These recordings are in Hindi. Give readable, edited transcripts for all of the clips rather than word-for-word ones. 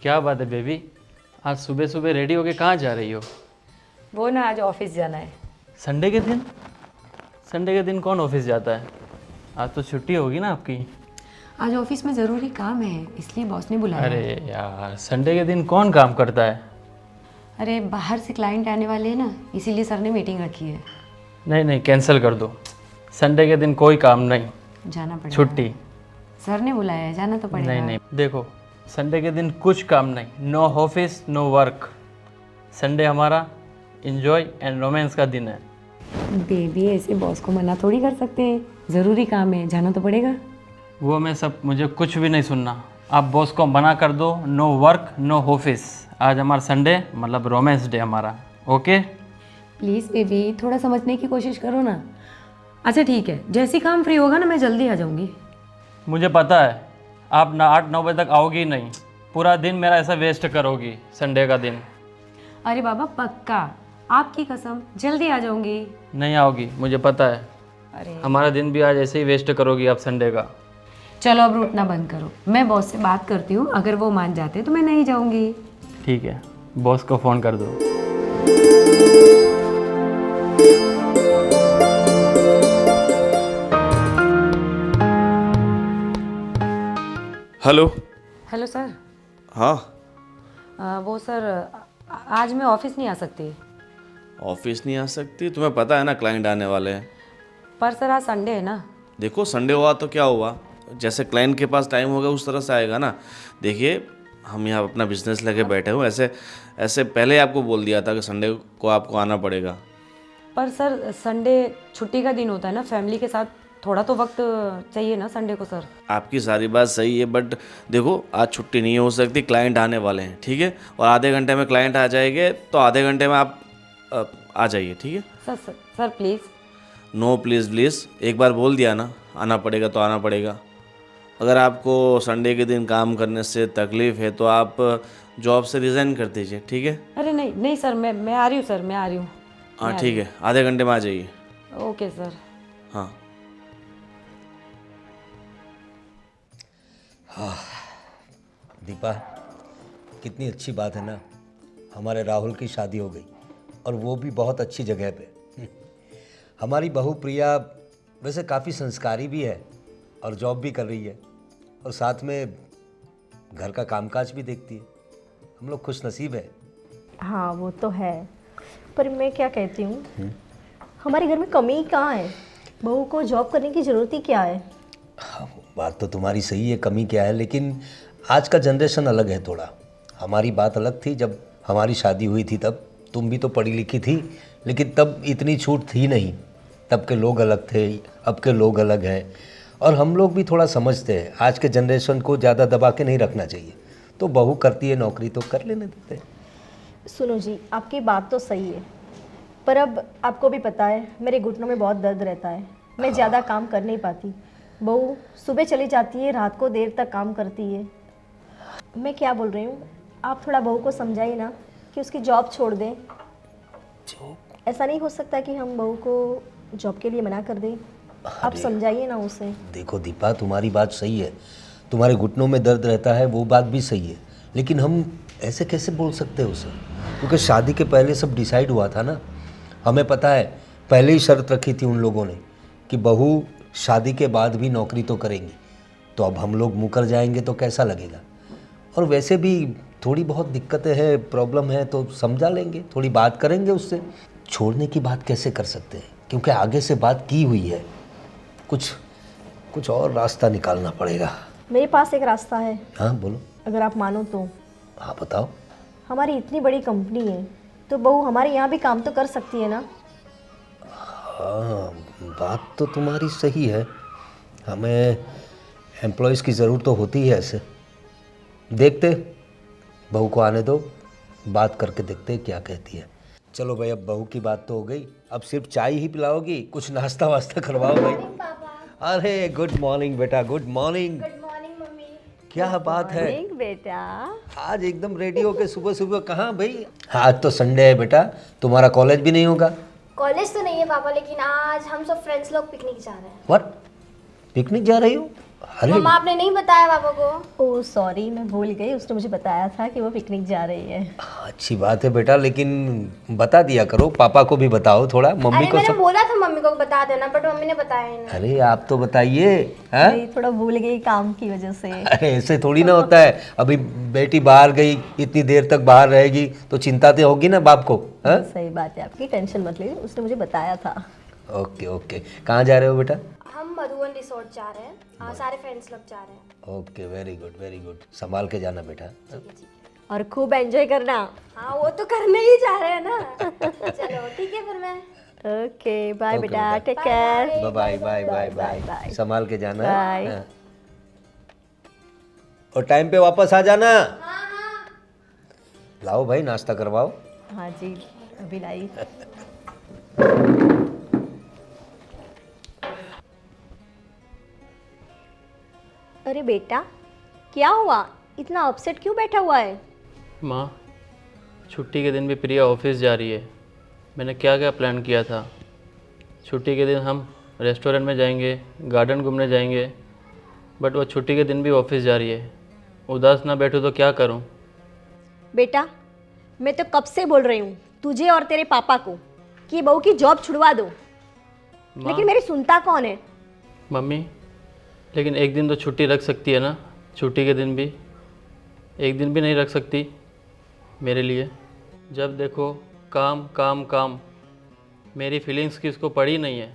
क्या बात है बेबी, आज सुबह सुबह रेडी होके कहाँ जा रही हो? वो ना आज ऑफिस जाना है। संडे के दिन? संडे के दिन कौन ऑफिस जाता है? आज तो छुट्टी होगी ना आपकी। आज ऑफिस में ज़रूरी काम है, इसलिए बॉस ने बुलाया। अरे यार, संडे के दिन कौन काम करता है? अरे बाहर से क्लाइंट आने वाले हैं ना, इसीलिए सर ने मीटिंग रखी है। नहीं नहीं, कैंसिल कर दो। संडे के दिन कोई काम नहीं, जाना पड़ेगा। छुट्टी। सर ने बुलाया है, जाना तो पड़ेगा। नहीं नहीं, देखो संडे के दिन कुछ काम नहीं, no office no work. Sunday हमारा एंजॉय एंड रोमांस का दिन है। बेबी ऐसे बॉस को मना थोड़ी कर सकते हैं, ज़रूरी काम है, जाना तो पड़ेगा। वो मैं सब, मुझे कुछ भी नहीं सुनना। आप बॉस को मना कर दो, नो वर्क नो ऑफिस। आज हमारा संडे मतलब रोमांस डे हमारा, ओके? प्लीज़ बेबी थोड़ा समझने की कोशिश करो ना। अच्छा ठीक है, जैसे काम फ्री होगा ना मैं जल्दी आ जाऊँगी। मुझे पता है आप ना 8-9 बजे तक आओगी नहीं, पूरा दिन मेरा ऐसा वेस्ट करोगी संडे का दिन। अरे बाबा पक्का, आपकी कसम जल्दी आ जाऊँगी। नहीं आओगी, मुझे पता है। अरे हमारा दिन भी आज ऐसे ही वेस्ट करोगी आप संडे का। चलो अब रूठना बंद करो, मैं बॉस से बात करती हूँ, अगर वो मान जाते तो मैं नहीं जाऊँगी। ठीक है, बॉस को फ़ोन कर दो। हेलो। Hello sir. हाँ। वो सर आज मैं ऑफिस नहीं आ सकती। ऑफिस नहीं आ सकती? तुम्हें पता है ना क्लाइंट आने वाले हैं। पर सर आज संडे है ना। देखो संडे हुआ तो क्या हुआ, जैसे क्लाइंट के पास टाइम होगा उस तरह से आएगा ना। देखिए हम यहाँ अपना बिजनेस लेके बैठे हुए, ऐसे ऐसे पहले आपको बोल दिया था कि संडे को आपको आना पड़ेगा। पर सर संडे छुट्टी का दिन होता है ना, फैमिली के साथ थोड़ा तो वक्त चाहिए ना संडे को सर। आपकी सारी बात सही है, बट देखो आज छुट्टी नहीं हो सकती, क्लाइंट आने वाले हैं, ठीक है? और आधे घंटे में क्लाइंट आ जाएंगे, तो आधे घंटे में आप आ जाइए, ठीक है? Sir please. No please please, एक बार बोल दिया ना, आना पड़ेगा तो आना पड़ेगा। अगर आपको संडे के दिन काम करने से तकलीफ़ है तो आप जॉब से रिज़ाइन कर दीजिए, ठीक है? अरे नहीं नहीं सर, मैं आ रही हूँ सर, मैं आ रही हूँ। हाँ ठीक है, आधे घंटे में आ जाइए। Okay sir. हाँ। दीपा, कितनी अच्छी बात है ना, हमारे राहुल की शादी हो गई और वो भी बहुत अच्छी जगह पे। हमारी बहू प्रिया वैसे काफ़ी संस्कारी भी है और जॉब भी कर रही है और साथ में घर का कामकाज भी देखती है। हम लोग खुशनसीब हैं। हाँ वो तो है, पर मैं क्या कहती हूँ, हमारे घर में कमी कहाँ है? बहू को जॉब करने की ज़रूरत ही क्या है? हाँ, बात तो तुम्हारी सही है, कमी क्या है, लेकिन आज का जनरेशन अलग है थोड़ा। हमारी बात अलग थी, जब हमारी शादी हुई थी तब तुम भी तो पढ़ी लिखी थी, लेकिन तब इतनी छूट थी नहीं। तब के लोग अलग थे, अब के लोग अलग हैं और हम लोग भी थोड़ा समझते हैं। आज के जनरेशन को ज़्यादा दबा के नहीं रखना चाहिए, तो बहू करती है नौकरी तो कर लेने देते हैं। सुनो जी, आपकी बात तो सही है, पर अब आपको भी पता है मेरे घुटनों में बहुत दर्द रहता है, मैं ज़्यादा काम कर नहीं पाती। बहू सुबह चली जाती है, रात को देर तक काम करती है। मैं क्या बोल रही हूँ, आप थोड़ा बहू को समझाइए ना कि उसकी जॉब छोड़ दें। ऐसा नहीं हो सकता कि हम बहू को जॉब के लिए मना कर दें, आप समझाइए ना उसे। देखो दीपा, तुम्हारी बात सही है, तुम्हारे घुटनों में दर्द रहता है, वो बात भी सही है, लेकिन हम ऐसे कैसे बोल सकते हैं उसे, क्योंकि शादी के पहले सब डिसाइड हुआ था ना। हमें पता है, पहले ही शर्त रखी थी उन लोगों ने कि बहू शादी के बाद भी नौकरी तो करेंगी। तो अब हम लोग मुकर जाएंगे तो कैसा लगेगा? और वैसे भी थोड़ी बहुत दिक्कतें हैं, प्रॉब्लम है, तो समझा लेंगे, थोड़ी बात करेंगे उससे। छोड़ने की बात कैसे कर सकते हैं, क्योंकि आगे से बात की हुई है। कुछ और रास्ता निकालना पड़ेगा। मेरे पास एक रास्ता है। हाँ बोलो। अगर आप मानो तो। हाँ बताओ। हमारी इतनी बड़ी कंपनी है, तो बहू हमारे यहाँ भी काम तो कर सकती है ना। हाँ बात तो तुम्हारी सही है, हमें एम्प्लॉयज़ की ज़रूरत तो होती है। ऐसे देखते, बहू को आने दो, बात करके देखते क्या कहती है। चलो भाई, अब बहू की बात तो हो गई, अब सिर्फ चाय ही पिलाओगी? कुछ नाश्ता वास्ता करवाओ भाई। अरे गुड मॉर्निंग बेटा, good morning. Good morning mummy. क्या बात है, बेटा आज एकदम रेडी होके सुबह सुबह कहाँ भाई? आज तो संडे है बेटा, तुम्हारा कॉलेज भी नहीं होगा? कॉलेज तो नहीं है पापा, लेकिन आज हम सब फ्रेंड्स लोग पिकनिक जा रहे हैं। व्हाट, पिकनिक जा रही हो? अरे मम्मा आपने नहीं बताया पापा को? ओह सॉरी, मैं भूल गई। उसने मुझे बताया था कि वो पिकनिक जा रही है। अच्छी बात है बेटा, लेकिन बता दिया करो, पापा को भी बताओ थोड़ा, मम्मी अरे को मैंने सब। बोला था मम्मी को बता देना, बट मम्मी ने बताया ही नहीं। अरे आप तो बताइए। हैं? नहीं, थोड़ा भूल गई काम की वजह से। अरे ऐसे थोड़ी ना होता है, अभी बेटी बाहर गई, इतनी देर तक बाहर रहेगी तो चिंता तो होगी ना बाप को। हैं? सही बात है आपकी, टेंशन मत लीजिए, उसने मुझे बताया था। ओके ओके, कहाँ जा रहे हो बेटा? हम मधुवन रिसोर्ट जा रहे हैं, सारे फ्रेंड्स लोग जा रहे हैं। Okay, very good very good, संभाल के जाना बेटा। और खूब एंजॉय करना। हाँ वो तो करने ही जा रहे हैं ना। चलो ठीक है फिर मैं। ओके बाय ओके, बेटा, बेटा। Take care. Bye bye bye bye bye, संभाल के जाना। बाय। हाँ। और टाइम पे वापस आ जाना। लाओ भाई, नाश्ता करवाओ। हाँ जी, अभी लाई। अरे बेटा, क्या हुआ? इतना अपसेट क्यों बैठा हुआ है? माँ, छुट्टी के दिन भी प्रिया ऑफिस जा रही है। मैंने क्या क्या प्लान किया था। छुट्टी के दिन हम रेस्टोरेंट में जाएंगे, गार्डन घूमने जाएंगे, बट वो छुट्टी के दिन भी ऑफिस जा रही है। उदास ना बैठूँ तो क्या करूँ? बेटा, मैं तो कब से बोल रही हूँ तुझे और तेरे पापा को कि बहू की जॉब छुड़वा दो, लेकिन मेरी सुनता कौन है? मम्मी, लेकिन एक दिन तो छुट्टी रख सकती है ना? छुट्टी के दिन भी एक दिन भी नहीं रख सकती मेरे लिए? जब देखो काम काम काम, मेरी फीलिंग्स की उसको पड़ी नहीं है।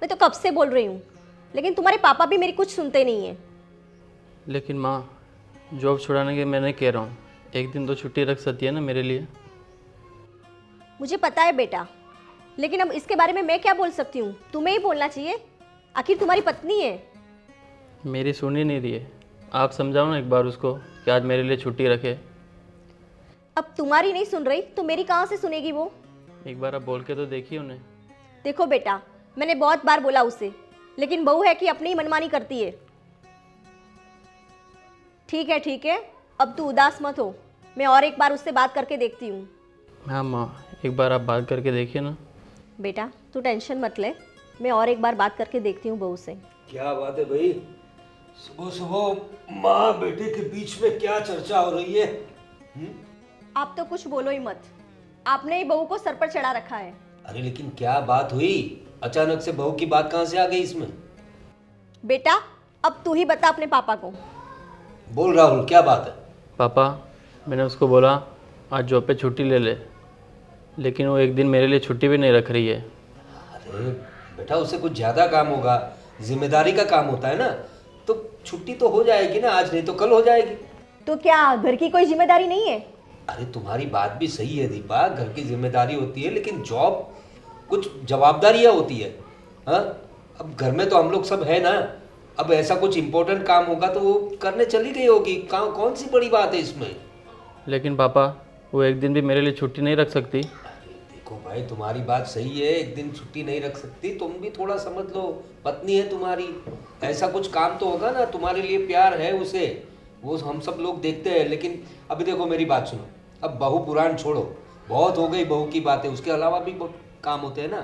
मैं तो कब से बोल रही हूँ, लेकिन तुम्हारे पापा भी मेरी कुछ सुनते नहीं है। लेकिन माँ, जॉब छुड़ाने के मैं नहीं कह रहा हूँ, एक दिन तो छुट्टी रख सकती है ना मेरे लिए? मुझे पता है बेटा, लेकिन अब इसके बारे में मैं क्या बोल सकती हूँ? तुम्हें ही बोलना चाहिए, आखिर तुम्हारी पत्नी है। मेरी सुन ही नहीं रही है। आप समझाओ ना एक बार उसको कि आज मेरे लिए छुट्टी रखे। अब तुम्हारी नहीं सुन रही तो मेरी कहाँ से सुनेगी वो? एक बार आप बोल के तो देखिए उन्हें। देखो बेटा, मैंने बहुत बार बोला उसे, लेकिन बहू है कि अपनी ही मनमानी करती है। ठीक है, अब तू उदास मत हो, मैं और एक बार उससे बात करके देखती हूँ। हाँ माँ, एक बार आप बात करके देखिए ना। बेटा तू टेंशन मत ले, मैं और एक बार बात करके देखती हूँ बहू से। क्या बात है भाई, सुबह सुबह माँ बेटे के बीच में क्या चर्चा हो रही है? आप तो कुछ बोलो ही मत, आपने ही बहू को सर पर चढ़ा रखा है। अरे लेकिन क्या बात हुई? अचानक से बहू की बात कहाँ से आ गई इसमें? बेटा अब तू ही बता अपने पापा को। बोल राहुल, क्या बात है? पापा, मैंने उसको बोला आज जॉब पे छुट्टी ले ले, लेकिन वो एक दिन मेरे लिए छुट्टी भी नहीं रख रही है। अरे बेटा, उसे कुछ ज़्यादा काम होगा, जिम्मेदारी का काम होता है ना, तो छुट्टी तो हो जाएगी ना, आज नहीं तो कल हो जाएगी। तो क्या घर की कोई जिम्मेदारी नहीं है? अरे तुम्हारी बात भी सही है दीपा, घर की जिम्मेदारी होती है, लेकिन जॉब कुछ जवाबदारियाँ होती है। हाँ, अब घर में तो हम लोग सब है ना, अब ऐसा कुछ इम्पोर्टेंट काम होगा तो वो करने चली गई होगी, कौन सी बड़ी बात है इसमें? लेकिन पापा, वो एक दिन भी मेरे लिए छुट्टी नहीं रख सकती। देखो भाई, तुम्हारी बात सही है, एक दिन छुट्टी नहीं रख सकती, तुम भी थोड़ा समझ लो, पत्नी है तुम्हारी, ऐसा कुछ काम तो होगा ना, तुम्हारे लिए प्यार है उसे, वो हम सब लोग देखते हैं। लेकिन अभी देखो मेरी बात सुनो, अब बहू पुराण छोड़ो, बहुत हो गई बहू की बातें, उसके अलावा भी बहुत काम होते हैं ना।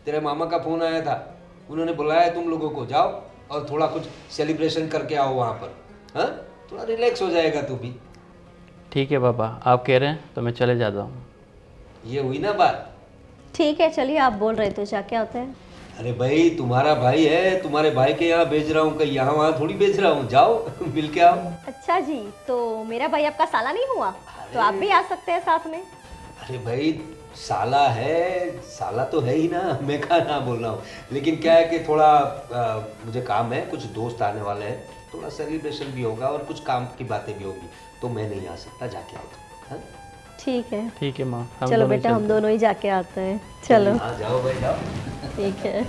तेरे मामा का फ़ोन आया था, उन्होंने बुलाया तुम लोगों को, जाओ और थोड़ा कुछ सेलिब्रेशन करके आओ वहाँ पर। हाँ, थोड़ा रिलैक्स हो जाएगा तू भी। ठीक है पापा, आप कह रहे हैं तो मैं चले जाता हूँ। ये हुई ना बात। ठीक है चलिए, आप बोल रहे थे जाके आते हैं। अरे भाई, तुम्हारा भाई है, तुम्हारे भाई के यहाँ भेज रहा हूँ, कहीं यहाँ वहाँ थोड़ी भेज रहा हूँ, जाओ मिल के आओ। अच्छा जी, तो मेरा भाई आपका साला नहीं हुआ? तो आप भी आ सकते हैं साथ में। अरे भाई, साला है, साला तो है ही ना, मैं कहा ना बोल रहा हूँ, लेकिन क्या है कि थोड़ा मुझे काम है, कुछ दोस्त आने वाले हैं, थोड़ा सेलिब्रेशन भी होगा और कुछ काम की बातें भी होगी, तो मैं नहीं आ सकता, जाके आओ। हाँ ठीक है, ठीक है माँ, हम चलो दोनों बेटा हम चलते हैं। दोनों ही जाके आते हैं। चलो हाँ जाओ भाई जाओ। ठीक है।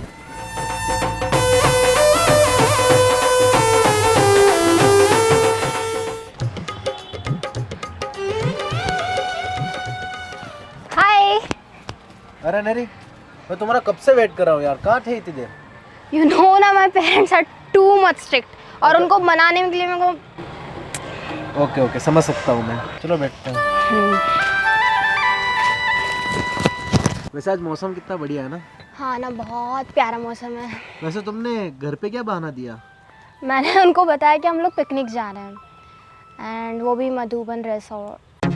हाय। अरे नरी, मैं तुम्हारा कब से वेट कर रहा हूँ यार, कहाँ थे इतनी देर? यू नो ना, my parents are too much strict और उनको मनाने के लिए मेरे को। ओके ओके, समझ सकता हूँ मैं, चलो बैठते हैं। वैसे आज मौसम कितना बढ़िया है ना? हाँ ना, बहुत प्यारा मौसम है। वैसे तुमने घर पे क्या बहाना दिया? मैंने उनको बताया कि हम लोग पिकनिक जा रहे हैं, एंड वो भी मधुबन रिसोर्ट।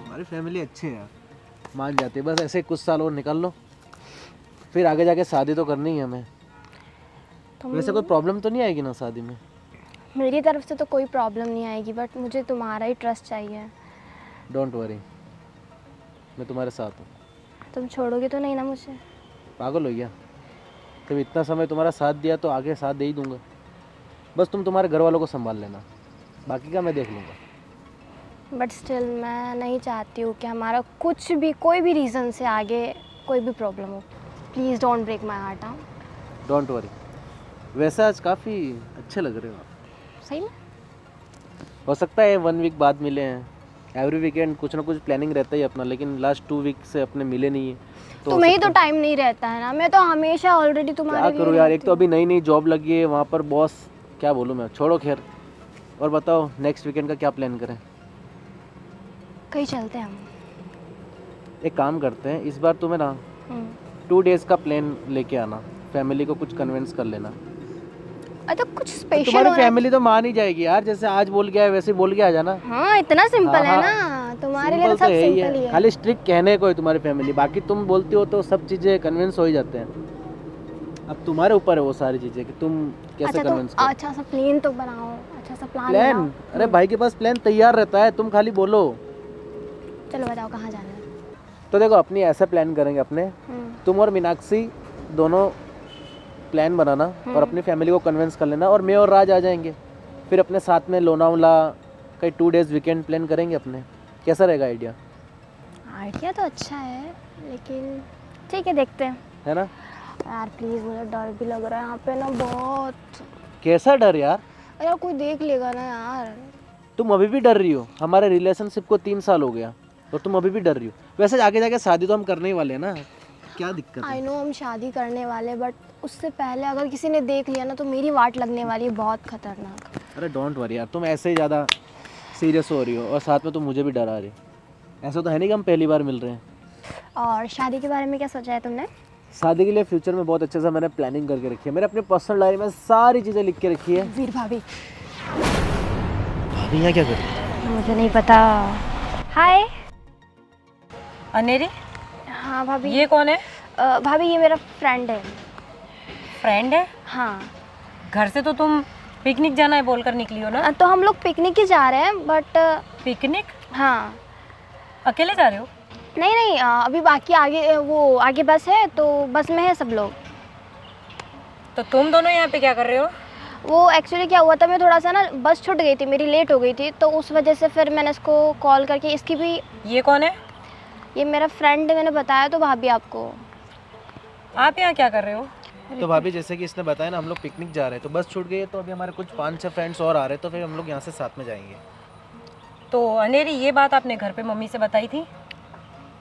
हमारी फैमिली अच्छी है यार, मान जाती है। बस ऐसे कुछ साल और निकाल लो, फिर आगे जाके शादी तो करनी है हमें। वैसे कोई प्रॉब्लम तो नहीं आएगी ना शादी में? मेरी तरफ से तो कोई प्रॉब्लम नहीं आएगी, बट मुझे तुम्हारा ही ट्रस्ट चाहिए। डोंट वरी, मैं तुम्हारे साथ हूँ। तुम छोड़ोगे तो नहीं ना मुझे? पागल हो गया? जब इतना समय तुम्हारा साथ दिया तो आगे साथ दे ही दूंगा। बस तुम तुम्हारे घर वालों को संभाल लेना, बाकी का मैं देख लूँगा। बट स्टिल मैं नहीं चाहती हूँ कि हमारा कुछ भी, कोई भी रीज़न से आगे कोई भी प्रॉब्लम हो। Please don't break my heart. हाँ, डोंट वरी। वैसे आज काफ़ी अच्छे लग रहे हो आप। सही में? हो सकता है 1 वीक बाद मिले हैं। एवरी वीकेंड कुछ ना कुछ प्लानिंग रहता ही अपना, लेकिन लास्ट 2 वीक से अपने मिले नहीं है। तो तुम्हें ही तो टाइम नहीं रहता है ना, मैं तो हमेशा ऑलरेडी तुम्हारे क्या लिए करूँ यार, एक रहती तो अभी नई नई जॉब लगी है, वहाँ पर बॉस, क्या बोलूँ मैं। छोड़ो खैर, और बताओ नेक्स्ट वीकेंड का क्या प्लान करें? हूँ। कहीं चलते हैं हम। एक काम करते हैं, इस बार तुम्हें ना 2 डेज़ का प्लान लेके आना, फैमिली को कुछ कन्विंस कर लेना। अच्छा, कुछ स्पेशल तुम्हारी होना। फैमिली तो मान ही जाएगी यार, जैसे आज बोल के आए वैसे बोल के आ जाना। हाँ, इतना सिंपल है हाँ, ना, तुम्हारे लिए तो सिंपल सब यही सिंपल ही है। खाली स्ट्रिक्ट कहने को है तुम्हारी फैमिली, बाकी तुम बोलती हो तो सब चीज़ें कन्विंस हो ही जाते हैं। अब तुम्हारे ऊपर है वो सारी चीज़ें कि तुम कैसे अच्छा, कन्विंस तुम करो। अच्छा सा प्लान तो बनाओ, अच्छा सा प्लान प्लान? बनाओ। अरे भाई के पास प्लान तैयार रहता है, तुम खाली बोलो। चलो बताओ कहाँ जाना है। तो देखो, अपनी ऐसा प्लान करेंगे अपने, तुम और मीनाक्षी दोनों प्लान बनाना और अपनी फैमिली को कन्विंस कर लेना, और मैं और राज आ जाएंगे। फिर अपने साथ में लोनावला कहीं 2 डेज़ वीकेंड प्लान करेंगे अपने। कैसा रहेगा आइडिया? आइडिया तो अच्छा है, लेकिन ठीक है, देखते हैं। है ना? यार प्लीज़, मुझे डर भी लग रहा है यहाँ पे ना बहुत। कैसा डर यार? यार कोई देख लेगा ना यार। तुम अभी भी डर रही हो? हमारे रिलेशनशिप को 3 साल हो गया और तुम अभी भी डर रही हो? वैसे आगे जाके शादी तो हम करने ही वाले हैं ना, क्या दिक्कत है? आई नो हम शादी करने वाले, बट उससे पहले अगर किसी ने देख लिया ना तो मेरी वाट लगने वाली है, बहुत खतरनाक। अरे डोंट वरी यार, तुम ऐसे ही ज़्यादा सीरियस हो रही हो और साथ में तुम मुझे भी डरा रही हो। ऐसा तो है नहीं कि हम पहली बार मिल रहे हैं। और शादी के बारे में क्या सोचा है तुमने? शादी के लिए फ्यूचर में बहुत अच्छे से मैंने प्लानिंग करके रखी है। मैंने अपने पर्सनल डायरी में सारी चीज़ें लिख के रखी है। वीर भाभी। भाभी यहाँ क्या कर रही है? मुझे नहीं पता। हाय। अनेरी, हाँ भाभी। ये कौन है? भाभी ये मेरा फ्रेंड है। फ्रेंड है? हाँ। घर से तो तुम पिकनिक जाना है बोलकर निकली हो ना? तो हम लोग पिकनिक ही जा रहे हैं, बट पिकनिक? हाँ। अकेले जा रहे हो? नहीं नहीं, अभी बाकी आगे, वो आगे बस है तो बस में है सब लोग। तो तुम दोनों यहाँ पे क्या कर रहे हो? वो एक्चुअली क्या हुआ था, मैं थोड़ा सा ना बस छूट गई थी, मेरी लेट हो गई थी, तो उस वजह से फिर मैंने इसको कॉल करके, इसकी भी। ये कौन है? ये मेरा फ्रेंड है, मैंने बताया तो भाभी आपको। आप यहाँ क्या कर रहे हो? तो भाभी जैसे कि इसने बताया ना, हम लोग पिकनिक जा रहे हैं, तो बस छूट गई है, तो अभी हमारे कुछ 5-6 फ्रेंड्स और आ रहे हैं, तो फिर हम लोग यहाँ से साथ में जाएंगे। तो अनेरी, ये बात आपने घर पे मम्मी से बताई थी?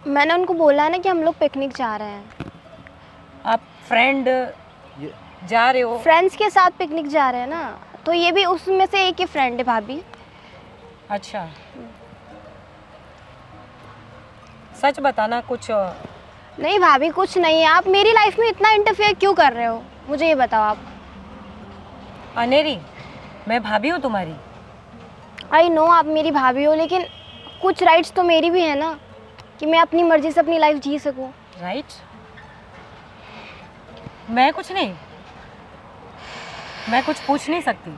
मैंने उनको बोला है ना कि हम लोग पिकनिक जा रहे हैं। आप फ्रेंड जा रहे हो? फ्रेंड्स के साथ पिकनिक जा रहे हैं ना, तो ये भी उसमें से एक ही फ्रेंड है भाभी। अच्छा, सच बताना, कुछ नहीं भाभी, कुछ नहीं है। आप मेरी लाइफ में इतना इंटरफेयर क्यों कर रहे हो, मुझे ये बताओ आप। अनेरी, मैं भाभी हूँ तुम्हारी। आई नो आप मेरी भाभी हो, लेकिन कुछ राइट्स तो मेरी भी है ना, कि मैं अपनी मर्जी से अपनी लाइफ जी सकूं। राइट? मैं कुछ नहीं, मैं कुछ पूछ नहीं सकती।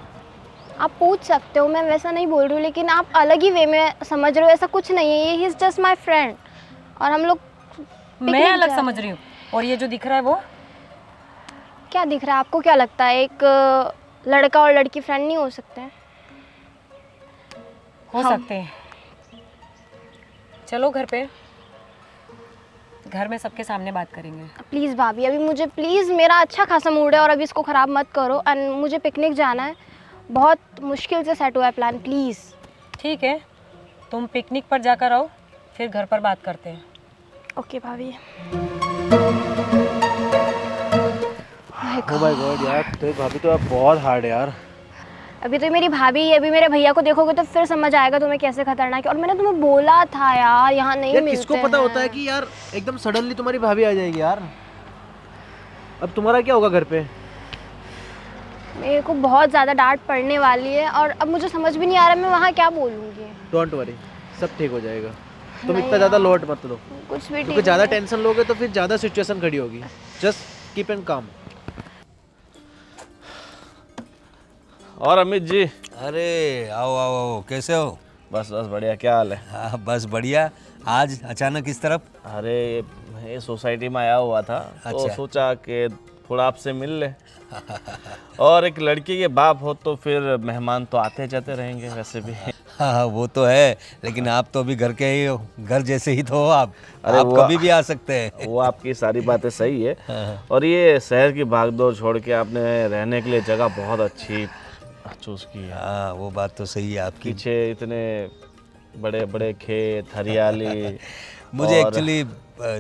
आप पूछ सकते हो, मैं वैसा नहीं बोल रही हूँ, लेकिन आप अलग ही वे में समझ रहे हो। ऐसा कुछ नहीं है, he is just my friend, और हम लोग मैं अलग समझ रही हूँ। और ये जो दिख रहा है वो क्या दिख रहा है आपको? क्या लगता है एक लड़का और लड़की फ्रेंड नहीं हो सकते हैं? हो सकते हैं। चलो घर पे, घर में सबके सामने बात करेंगे। प्लीज़ भाभी, अभी मुझे प्लीज़, मेरा अच्छा खासा मूड है और अभी इसको ख़राब मत करो। एंड मुझे पिकनिक जाना है, बहुत मुश्किल से सेट हुआ है प्लान, प्लीज़। ठीक है, तुम पिकनिक पर जाकर आओ, फिर घर पर बात करते हैं। ओके भाभी। ओ माय गॉड यार, तो भाभी तो आप बहुत हार्ड है यार। अभी तो मेरी भाभी है, अभी मेरे भैया को देखोगे तो फिर समझ आएगा तुम्हें कैसे खतरनाक है। और मैंने तुम्हें बोला था यार, यहाँ नहीं यार मिलते किसको पता हैं। होता है कि यार एकदम सडनली तुम्हारी भाभी आ जाएगी यार। अब तुम्हारा क्या होगा घर पे? मेरे को बहुत ज़्यादा डांट पड़ने वाली है और अब मुझे समझ भी नहीं आ रहा मैं वहाँ क्या बोलूँगी। डोंट वरी, सब ठीक हो जाएगा। तुम इतना ज़्यादा लोड मत लो, कुछ भी क्योंकि ठीक ज़्यादा नहीं है। टेंशन लोगे तो फिर ज़्यादा सिचुएशन खड़ी होगी। जस्ट कीप एंड काम। और अमित जी? अरे आओ आओ आओ, कैसे हो? बस बस बढ़िया, क्या हाल है? हाँ बस बढ़िया। आज अचानक इस तरफ? अरे ये सोसाइटी में आया हुआ था तो अच्छा। सोचा कि थोड़ा आपसे मिल ले। और एक लड़की के बाप हो तो फिर मेहमान तो आते जाते रहेंगे वैसे भी। हाँ हाँ वो तो है, लेकिन आप तो अभी घर के ही हो, घर जैसे ही तो हो आप। अरे आप वो- कभी भी आ सकते हैं। वो आपकी सारी बातें सही है। और ये शहर की भागदौड़ छोड़ के आपने रहने के लिए जगह बहुत अच्छी चूज की है। हाँ वो बात तो सही है आपकी। पीछे इतने बड़े बड़े खेत, हरियाली। मुझे और एक्चुअली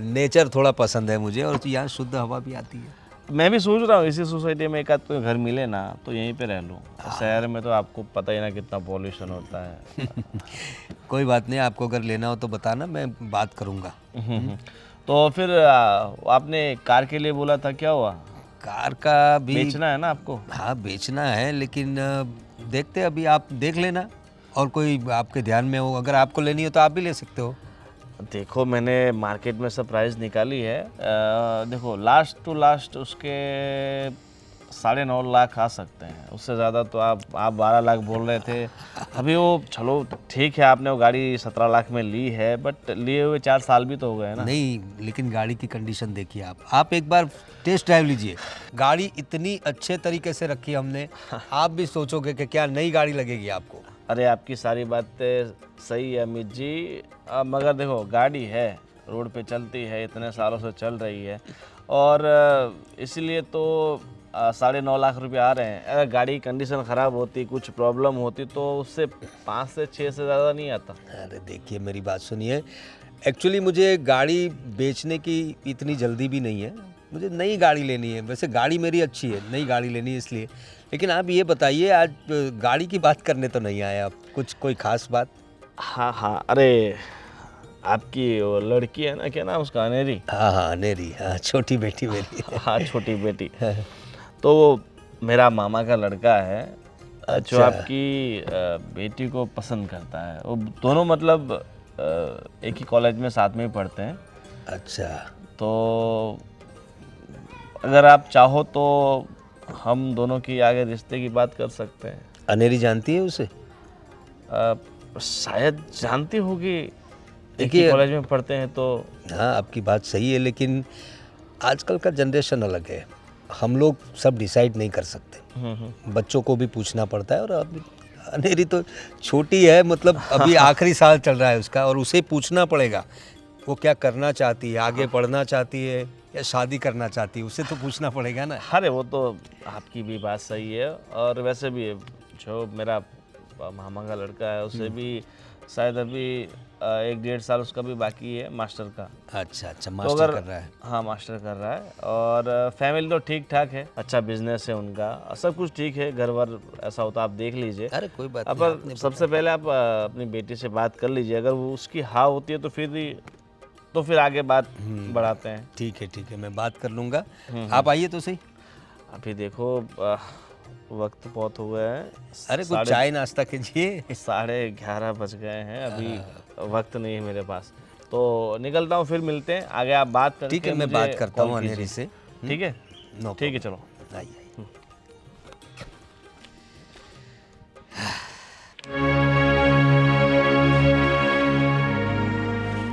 नेचर थोड़ा पसंद है मुझे, और यहाँ शुद्ध हवा भी आती है। मैं भी सोच रहा हूँ इसी सोसाइटी में एक आध कोई घर मिले ना तो यहीं पे रह लूँ। शहर में तो आपको पता ही ना कितना पॉल्यूशन होता है। कोई बात नहीं, आपको अगर लेना हो तो बताना, मैं बात करूँगा। तो फिर आपने कार के लिए बोला था, क्या हुआ? कार का भी बेचना है ना आपको? हाँ बेचना है, लेकिन देखते हैं, अभी आप देख लेना, और कोई आपके ध्यान में हो, अगर आपको लेनी हो तो आप भी ले सकते हो। देखो मैंने मार्केट में सब प्राइस निकाली है। देखो लास्ट टू लास्ट उसके 9.5 लाख आ सकते हैं, उससे ज़्यादा तो आप 12 लाख बोल रहे थे अभी। वो चलो ठीक है, आपने वो गाड़ी 17 लाख में ली है, बट लिए हुए 4 साल भी तो हो गए ना। नहीं, लेकिन गाड़ी की कंडीशन देखिए आप एक बार टेस्ट ड्राइव लीजिए। गाड़ी इतनी अच्छे तरीके से रखी है हमने, आप भी सोचोगे कि क्या नई गाड़ी लगेगी आपको। अरे आपकी सारी बातें सही है अमित जी, मगर देखो गाड़ी है, रोड पे चलती है, इतने सालों से चल रही है, और इसलिए तो 9.5 लाख रुपए आ रहे हैं। अगर गाड़ी की कंडीशन ख़राब होती, कुछ प्रॉब्लम होती तो उससे 5 से 6 से ज़्यादा नहीं आता। अरे देखिए मेरी बात सुनिए, एक्चुअली मुझे गाड़ी बेचने की इतनी जल्दी भी नहीं है, मुझे नई गाड़ी लेनी है। वैसे गाड़ी मेरी अच्छी है, नई गाड़ी लेनी है इसलिए। लेकिन आप ये बताइए, आज गाड़ी की बात करने तो नहीं आए आप, कुछ कोई खास बात? हाँ हाँ, अरे आपकी वो लड़की है ना, क्या नाम उसका, अनेरी? हाँ हाँ अनेरी, हाँ छोटी बेटी मेरी। हाँ छोटी बेटी। तो वो मेरा मामा का लड़का है जो अच्छा। आपकी बेटी को पसंद करता है। वो दोनों मतलब एक ही कॉलेज में साथ में ही पढ़ते हैं। अच्छा। तो अगर आप चाहो तो हम दोनों की आगे रिश्ते की बात कर सकते हैं। अनेरी जानती है उसे? शायद जानती होगी, एक ही देखिए- कॉलेज में पढ़ते हैं तो। हाँ आपकी बात सही है, लेकिन आजकल का जनरेशन अलग है, हम लोग सब डिसाइड नहीं कर सकते। बच्चों को भी पूछना पड़ता है, और अब अनेरी तो छोटी है, मतलब अभी आखिरी साल चल रहा है उसका, और उसे पूछना पड़ेगा वो क्या करना चाहती है, आगे पढ़ना चाहती है या शादी करना चाहती है, उसे तो पूछना पड़ेगा ना। अरे वो तो आपकी भी बात सही है, और वैसे भी जो मेरा मामा का लड़का है उसे भी शायद अभी 1-1.5 साल उसका भी बाकी है मास्टर का। अच्छा अच्छा, तो मास्टर अगर कर रहा है। हाँ मास्टर कर रहा है, और फैमिली तो ठीक ठाक है, अच्छा बिजनेस है उनका, सब कुछ ठीक है। घर वर ऐसा होता आप देख लीजिए। अरे कोई बात नहीं, पर आपने सबसे पहले आप अपनी बेटी से बात कर लीजिए, अगर वो उसकी हाँ होती है तो फिर आगे बात बढ़ाते हैं। ठीक है, मैं बात कर लूँगा। आप आइए तो सही। अभी देखो वक्त बहुत हो गया है। अरे कुछ चाय नाश्ता कीजिए। 11:30 बज गए हैं, अभी वक्त नहीं है मेरे पास, तो निकलता हूँ, फिर मिलते हैं आगे। आप बात करके ठीक है, मैं मुझे बात करता कॉल हूँ कीजिए। अनेरी से। ठीक है, नो ठीक है, चलो। आइए।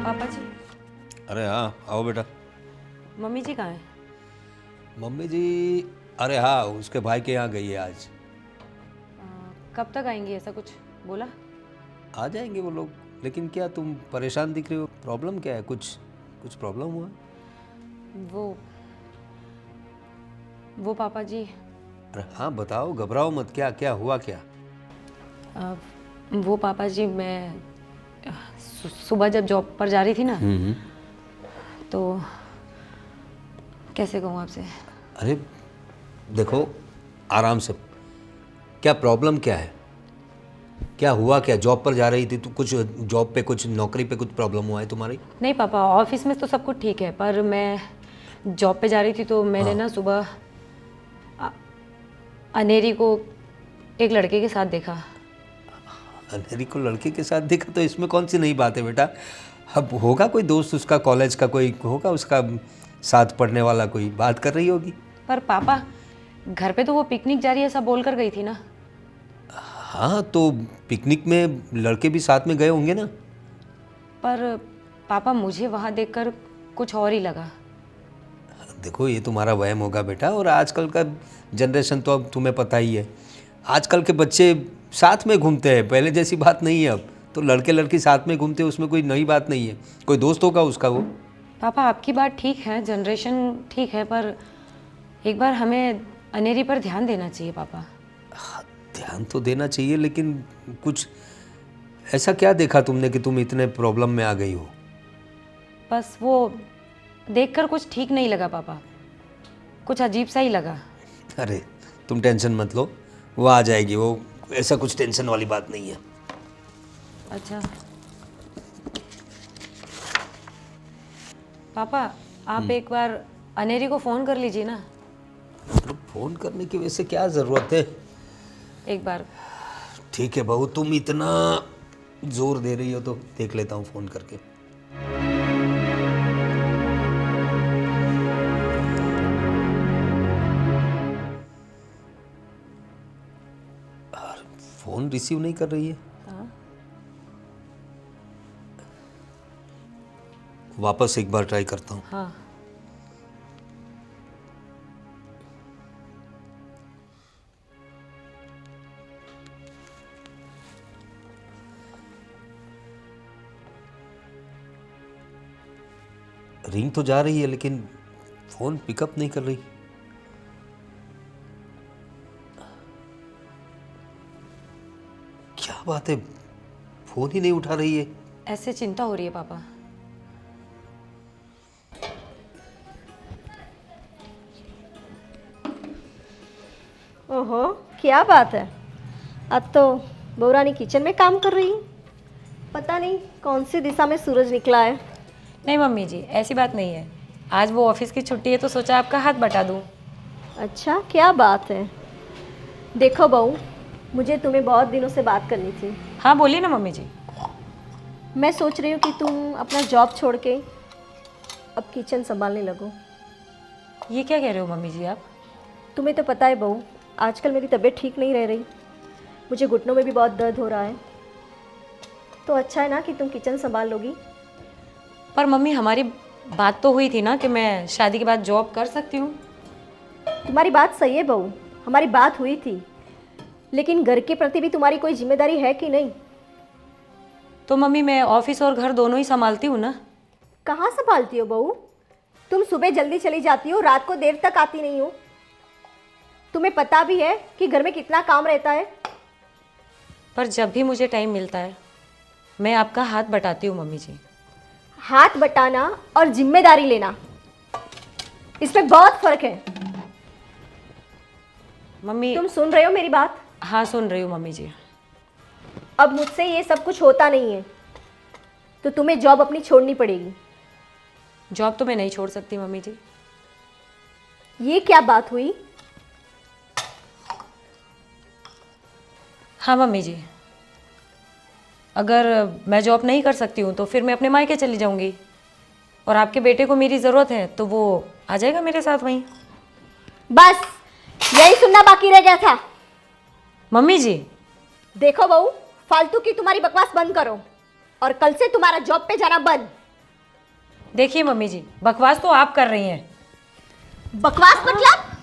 पापा जी, अरे हाँ आओ बेटा। मम्मी जी कहाँ हैं? मम्मी जी, अरे हाँ उसके भाई के यहाँ गई है आज। कब तक आएंगी, ऐसा कुछ बोला? आ जाएंगे वो लोग, लेकिन क्या तुम परेशान दिख रही हो, प्रॉब्लम क्या है? कुछ प्रॉब्लम हुआ? वो पापा जी, अरे हाँ बताओ, घबराओ मत, क्या हुआ क्या? वो पापा जी, मैं सुबह जब जॉब पर जा रही थी ना, तो कैसे कहूँ आपसे। अरे देखो आराम से, क्या प्रॉब्लम क्या है, क्या हुआ क्या? जॉब पर जा रही थी तो कुछ जॉब पे, कुछ नौकरी पे कुछ प्रॉब्लम हुआ है तुम्हारी? नहीं पापा, ऑफिस में तो सब कुछ ठीक है, पर मैं जॉब पे जा रही थी तो मैंने ना सुबह अनेरी को एक लड़के के साथ देखा। अंधेरी को लड़के के साथ देखा तो इसमें कौन सी नई बात है बेटा? अब होगा कोई दोस्त उसका, कॉलेज का कोई होगा उसका साथ पढ़ने वाला, कोई बात कर रही होगी। पर पापा घर पे तो वो पिकनिक जा रही है ऐसा बोल कर गई थी ना। हाँ तो पिकनिक में लड़के भी साथ में गए होंगे ना। पर पापा मुझे वहाँ देखकर कुछ और ही लगा। देखो ये तुम्हारा वहम होगा बेटा, और आजकल का जनरेशन तो अब तुम्हें पता ही है, आजकल के बच्चे साथ में घूमते हैं, पहले जैसी बात नहीं है अब तो। लड़के लड़की साथ में घूमते हैं, उसमें कोई नई बात नहीं है, कोई दोस्त होगा उसका वो। पापा आपकी बात ठीक है, जनरेशन ठीक है, पर एक बार हमें अनेरी पर ध्यान देना चाहिए पापा। ध्यान तो देना चाहिए, लेकिन कुछ ऐसा क्या देखा तुमने कि तुम इतने प्रॉब्लम में आ गई हो? बस वो देखकर कुछ ठीक नहीं लगा पापा, कुछ अजीब सा ही लगा। अरे तुम टेंशन मत लो, वो आ जाएगी, वो ऐसा कुछ टेंशन वाली बात नहीं है। अच्छा पापा आप एक बार अनेरी को फ़ोन कर लीजिए ना। तो फ़ोन करने की वैसे क्या ज़रूरत है? एक बार। ठीक है बहू, तुम इतना जोर दे रही हो तो देख लेता हूँ फ़ोन करके। फ़ोन रिसीव नहीं कर रही है। हाँ। वापस एक बार ट्राई करता हूँ। हाँ रिंग तो जा रही है लेकिन फ़ोन पिकअप नहीं कर रही। क्या बात है, फ़ोन ही नहीं उठा रही है। ऐसे चिंता हो रही है पापा। ओहो, क्या बात है, अब तो बहू रानी किचन में काम कर रही है। पता नहीं कौन सी दिशा में सूरज निकला है। नहीं मम्मी जी ऐसी बात नहीं है, आज वो ऑफिस की छुट्टी है तो सोचा आपका हाथ बटा दूँ। अच्छा क्या बात है। देखो बहू, मुझे तुम्हें बहुत दिनों से बात करनी थी। हाँ बोलिए ना मम्मी जी। मैं सोच रही हूँ कि तुम अपना जॉब छोड़ के अब किचन संभालने लगो। ये क्या कह रहे हो मम्मी जी आप? तुम्हें तो पता है बहू, आजकल मेरी तबीयत ठीक नहीं रह रही, मुझे घुटनों में भी बहुत दर्द हो रहा है, तो अच्छा है ना कि तुम किचन संभाल लोगी। पर मम्मी हमारी बात तो हुई थी ना कि मैं शादी के बाद जॉब कर सकती हूँ। तुम्हारी बात सही है बहू, हमारी बात हुई थी, लेकिन घर के प्रति भी तुम्हारी कोई जिम्मेदारी है कि नहीं? तो मम्मी मैं ऑफिस और घर दोनों ही संभालती हूँ ना। कहाँ संभालती हो बहू? तुम सुबह जल्दी चली जाती हो, रात को देर तक आती नहीं हो। तुम्हें पता भी है कि घर में कितना काम रहता है। पर जब भी मुझे टाइम मिलता है मैं आपका हाथ बटाती हूँ मम्मी जी। हाथ बटाना और जिम्मेदारी लेना, इसमें बहुत फर्क है। मम्मी तुम सुन रहे हो मेरी बात? हाँ सुन रही हूँ मम्मी जी। अब मुझसे ये सब कुछ होता नहीं है, तो तुम्हें जॉब अपनी छोड़नी पड़ेगी। जॉब तो मैं नहीं छोड़ सकती मम्मी जी। ये क्या बात हुई? हाँ मम्मी जी, अगर मैं जॉब नहीं कर सकती हूँ तो फिर मैं अपने मायके चली जाऊँगी, और आपके बेटे को मेरी ज़रूरत है तो वो आ जाएगा मेरे साथ वहीं। बस यही सुनना बाकी रह गया था। मम्मी जी देखो बहू, फालतू की तुम्हारी बकवास बंद करो, और कल से तुम्हारा जॉब पे जाना बंद। देखिए मम्मी जी, बकवास तो आप कर रही हैं। बकवास मतलब?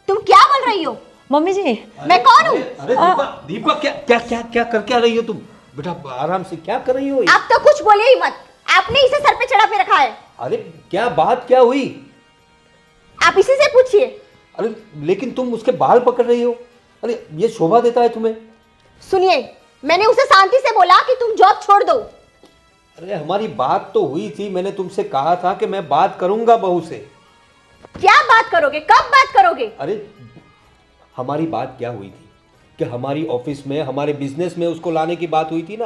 तुम क्या बोल रही हो? मम्मी जी मैं कौन हूँ? अरे दीपा क्या क्या क्या क्या कर क्या रही हो तुम? बेटा आराम से, क्या कर रही हो? आप तो कुछ बोले ही मत, आपने इसे सर पे चढ़ा पे रखा है। अरे क्या बात क्या हुई? आप इसी से पूछिए। अरे लेकिन तुम उसके बाल पकड़ रही हो, अरे ये शोभा देता है तुम्हें? सुनिए, मैंने उसे शांति से बोला कि तुम जॉब छोड़ दो। अरे हमारी बात तो हुई थी, मैंने तुमसे कहा था कि मैं बात करूंगा बहू से। क्या बात करोगे? कब बात करोगे? अरे हमारी बात क्या हुई थी कि हमारी ऑफिस में, हमारे बिजनेस में उसको लाने की बात हुई थी ना,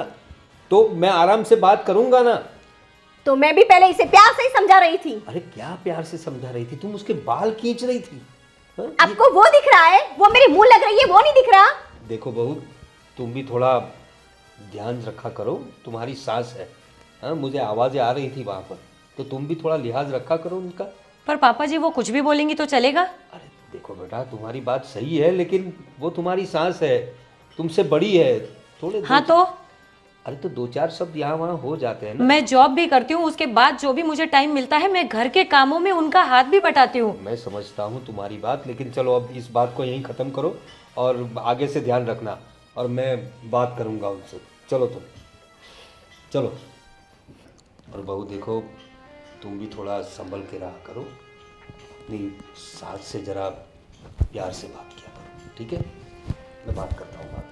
तो मैं आराम से बात करूंगा ना। तो मैं भी पहले इसे प्यार से ही समझा रही थी। अरे क्या प्यार से समझा रही थी? तुम उसके बाल खींच रही थी। हाँ? आपको वो दिख रहा है, वो मेरे मुंह लग रही है, वो नहीं दिख रहा। देखो बहू, तुम भी थोड़ा ध्यान रखा करो, तुम्हारी सास है। हाँ, मुझे आवाज़ें आ रही थी वहाँ पर, तो तुम भी थोड़ा लिहाज रखा करो उनका। पर पापा जी वो कुछ भी बोलेंगी तो चलेगा? अरे देखो बेटा, तुम्हारी बात सही है, लेकिन वो तुम्हारी सास है, तुमसे बड़ी है। थोड़े हाँ तो अरे तो 2-4 शब्द यहाँ वहाँ हो जाते हैं ना। मैं जॉब भी करती हूँ, उसके बाद जो भी मुझे टाइम मिलता है मैं घर के कामों में उनका हाथ भी बटाती हूँ। मैं समझता हूँ तुम्हारी बात, लेकिन चलो अब इस बात को यहीं ख़त्म करो और आगे से ध्यान रखना, और मैं बात करूँगा उनसे। चलो तुम चलो। और बहू देखो, तुम भी थोड़ा संभल के रहा करो, अपनी सास से ज़रा प्यार से बात किया करो, ठीक है? मैं बात करता हूँ बात।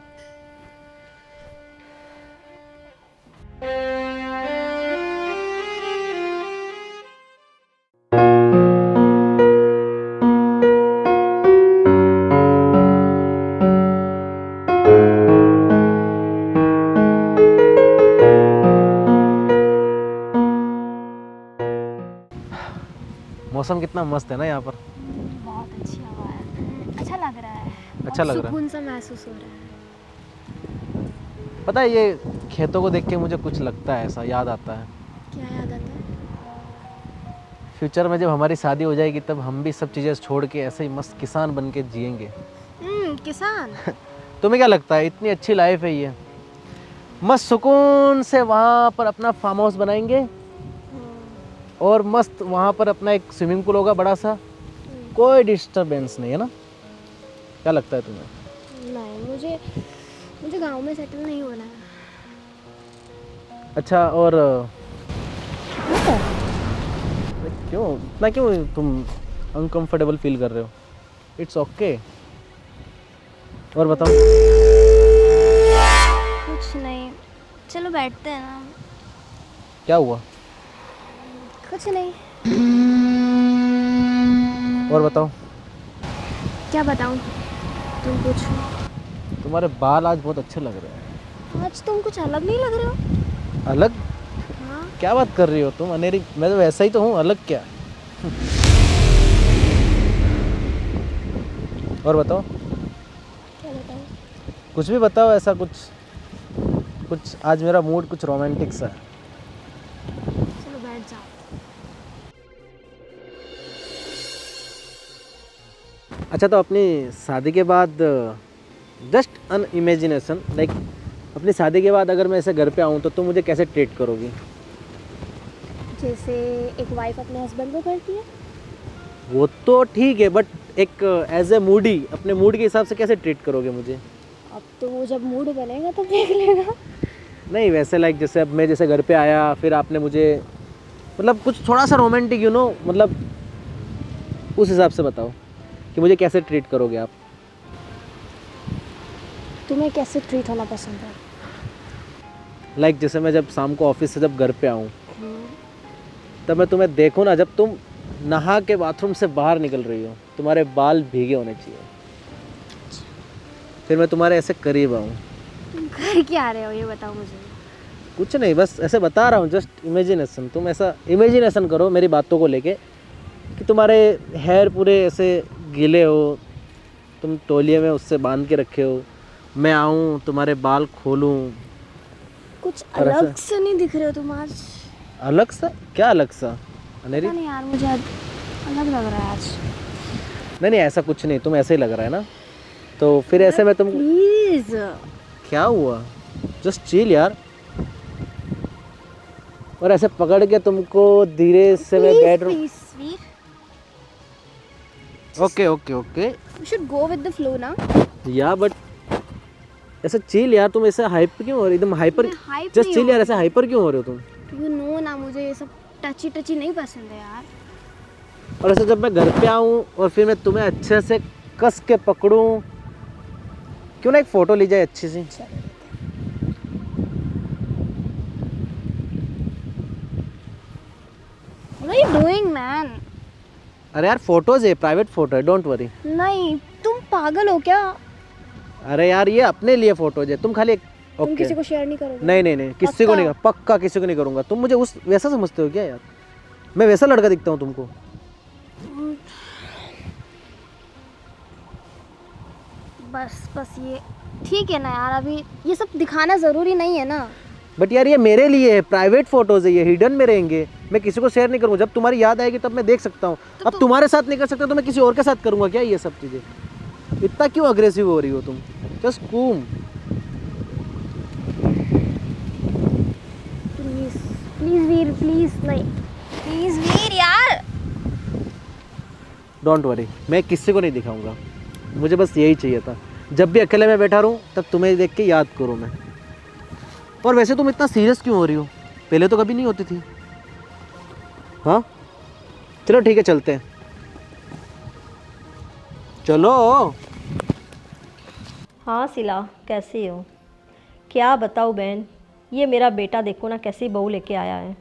मौसम कितना मस्त है ना यहाँ पर। बहुत अच्छी हवा है, अच्छा लग रहा है। अच्छा लग रहा है। सुकून सा महसूस हो रहा है। पता है, ये खेतों को देख के मुझे कुछ लगता है, ऐसा याद आता है। क्या याद आता है? फ्यूचर में जब हमारी शादी हो जाएगी तब हम भी सब चीज़ें छोड़ के ऐसे ही मस्त किसान बन के जिएंगे। किसान। तुम्हें क्या लगता है, इतनी अच्छी लाइफ है ये? मस्त सुकून से वहाँ पर अपना फार्म हाउस बनाएंगे और मस्त वहाँ पर अपना एक स्विमिंग पूल होगा बड़ा सा, कोई डिस्टरबेंस नहीं है ना? क्या लगता है तुम्हें? नहीं, मुझे गांव में सेटल नहीं होना है। अच्छा, और क्यों इतना, क्यों तुम अनकंफर्टेबल फील कर रहे हो? It's okay. और बताओ। कुछ नहीं, चलो बैठते हैं ना। क्या हुआ? कुछ नहीं। और बताओ। क्या बताऊं, तुम पूछो। तुम्हारे बाल आज बहुत अच्छे लग रहे हैं। आज तुम कुछ अलग नहीं लग रहे हो। अलग? हाँ। क्या बात कर रही हो तुम अनेरी? मैं तो वैसा ही तो हूँ, अलग क्या? और बताओ। क्या बताऊं? कुछ भी बताओ, ऐसा कुछ आज मेरा मूड कुछ रोमांटिक सा है। चलो बैठ जाओ। अच्छा, तो अपनी शादी के बाद जस्ट अन इमेजिनेशन, लाइक अपनी शादी के बाद अगर मैं ऐसे घर पे आऊँ तो तुम मुझे कैसे ट्रीट करोगी? जैसे एक वाइफ अपने हस्बैंड को करती है। वो तो ठीक है, बट एक एज ए मूडी, अपने मूड के हिसाब से कैसे ट्रीट करोगे मुझे? अब तो वो जब मूड बनेगा तब देख लेगा। नहीं, वैसे लाइक जैसे अब मैं जैसे घर पे आया, फिर आपने मुझे मतलब कुछ थोड़ा सा रोमांटिक, मतलब उस हिसाब से बताओ कि मुझे कैसे ट्रीट करोगे आप? तुम्हें कैसे ट्रीट होना पसंद है? लाइक जैसे मैं जब शाम को ऑफिस से जब घर पे आऊँ तब मैं तुम्हें देखूँ ना, जब तुम नहा के बाथरूम से बाहर निकल रही हो, तुम्हारे बाल भीगे होने चाहिए, फिर मैं तुम्हारे ऐसे करीब आऊँ। तुम कर क्या रहे हो ये बताओ मुझे। कुछ नहीं, बस ऐसे बता रहा हूँ, जस्ट इमेजिनेशन। तुम ऐसा इमेजिनेशन करो मेरी बातों को लेके कि तुम्हारे हेयर पूरे ऐसे गीले हो, तुम तौलिए में उससे बांध के रखे हो, मैं आऊँ तुम्हारे बाल खोलूँ। कुछ और ऐसा- अलग से नहीं दिख रहे हो तुम आज। अलग सा? क्या अलग सा अनेरी? पता नहीं यार, मुझे आज अलग लग रहा है आज। नहीं, ऐसा कुछ नहीं, तुम ऐसे ही लग रहा है ना, तो फिर ऐसे में तुम। प्लीज। क्या हुआ? जस्ट चिल यार। और ऐसे पकड़ के तुमको धीरे से मैं bedroom. Please sweet, okay okay okay we should go with the flow ना। या बट ऐसे चिल यार, तुम ऐसे हाइप क्यों हो रहे, एकदम हाइपर? मैं hype जस्ट नहीं चिल हो यार, ऐसे हाइपर क्यों हो रहे हो तुम? यू नो ना, मुझे ये सब टची टची नहीं पसंद है यार। और ऐसे जब मैं घर पे आऊँ और फिर मैं तुम्हें अच्छे से कस के पकड़ूं, क्यों ना एक फ़ोटो ली जाए अच्छी सी? What are you doing man? अरे यार फोटोज है, प्राइवेट फ़ोटो है, डोंट वरी। नहीं, तुम पागल हो क्या? अरे यार ये अपने लिए फ़ोटोज है, तुम खाली एक तुम ओके। किसी को शेयर नहीं करोगे? नहीं नहीं नहीं, किसी को नहीं, पक्का किसी को नहीं करूँगा। तुम मुझे उस वैसा समझते हो क्या यार? मैं वैसा लड़का दिखता हूँ तुमको? बस ये ठीक है ना यार, अभी ये सब दिखाना ज़रूरी नहीं है ना। बट यार ये मेरे लिए है, प्राइवेट फोटोज है, ये हिडन में रहेंगे, मैं किसी को शेयर नहीं करूँगा। जब तुम्हारी याद आएगी तब मैं देख सकता हूँ। अब तुम्हारे साथ नहीं कर सकता तो मैं किसी और के साथ करूँगा क्या ये सब चीज़ें? इतना क्यों अग्रेसिव हो रही हो तुम? जस्ट कूम। प्लीज़ प्लीज़ वीर, प्लीज़ नहीं, प्लीज़ वीर यार। डोंट वरी, मैं किसी को नहीं दिखाऊंगा। मुझे बस यही चाहिए था, जब भी अकेले में बैठा रहूँ तब तुम्हें देख के याद करूँ मैं। और वैसे तुम इतना सीरियस क्यों हो रही हो? पहले तो कभी नहीं होती थी। हाँ चलो ठीक है, चलते हैं, चलो। हाँ सिला, कैसी हो? क्या बताऊँ बहन, ये मेरा बेटा देखो ना कैसी बहू लेके आया है।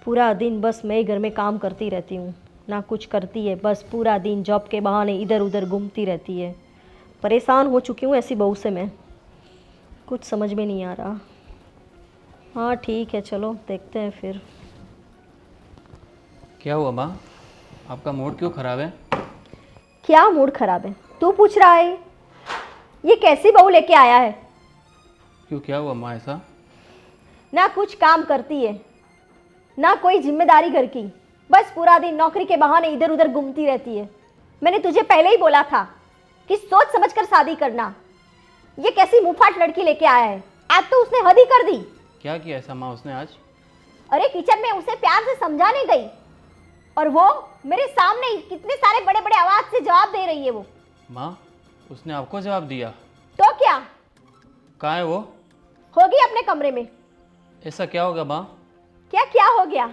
पूरा दिन बस मैं ही घर में काम करती रहती हूँ, ना कुछ करती है, बस पूरा दिन जॉब के बहाने इधर उधर घूमती रहती है। परेशान हो चुकी हूँ ऐसी बहू से मैं, कुछ समझ में नहीं आ रहा। हाँ ठीक है, चलो देखते हैं फिर। क्या हुआ माँ, आपका मूड क्यों ख़राब है? क्या मूड खराब है? तू पूछ रहा है? ये कैसी बहू लेके आया है? क्यों, क्या हुआ माँ ऐसा? ना कुछ काम करती है, ना कोई जिम्मेदारी घर की, बस पूरा दिन नौकरी के बहाने इधर उधर घूमती रहती है। मैंने तुझे पहले ही बोला था कि सोच समझकर शादी करना। ये कैसी मुंहफाट लड़की लेके आया है, आज तो उसने हद ही कर दी। क्या किया ऐसा माँ उसने आज? अरे किचन में उसे प्यार से समझाने गई और वो मेरे सामने ही कितने सारे बड़े बड़े आवाज से जवाब दे रही है। वो माँ उसने आपको जवाब दिया? तो क्या, कहाँ है वो? होगी अपने कमरे में। ऐसा क्या होगा माँ? क्या क्या हो गया?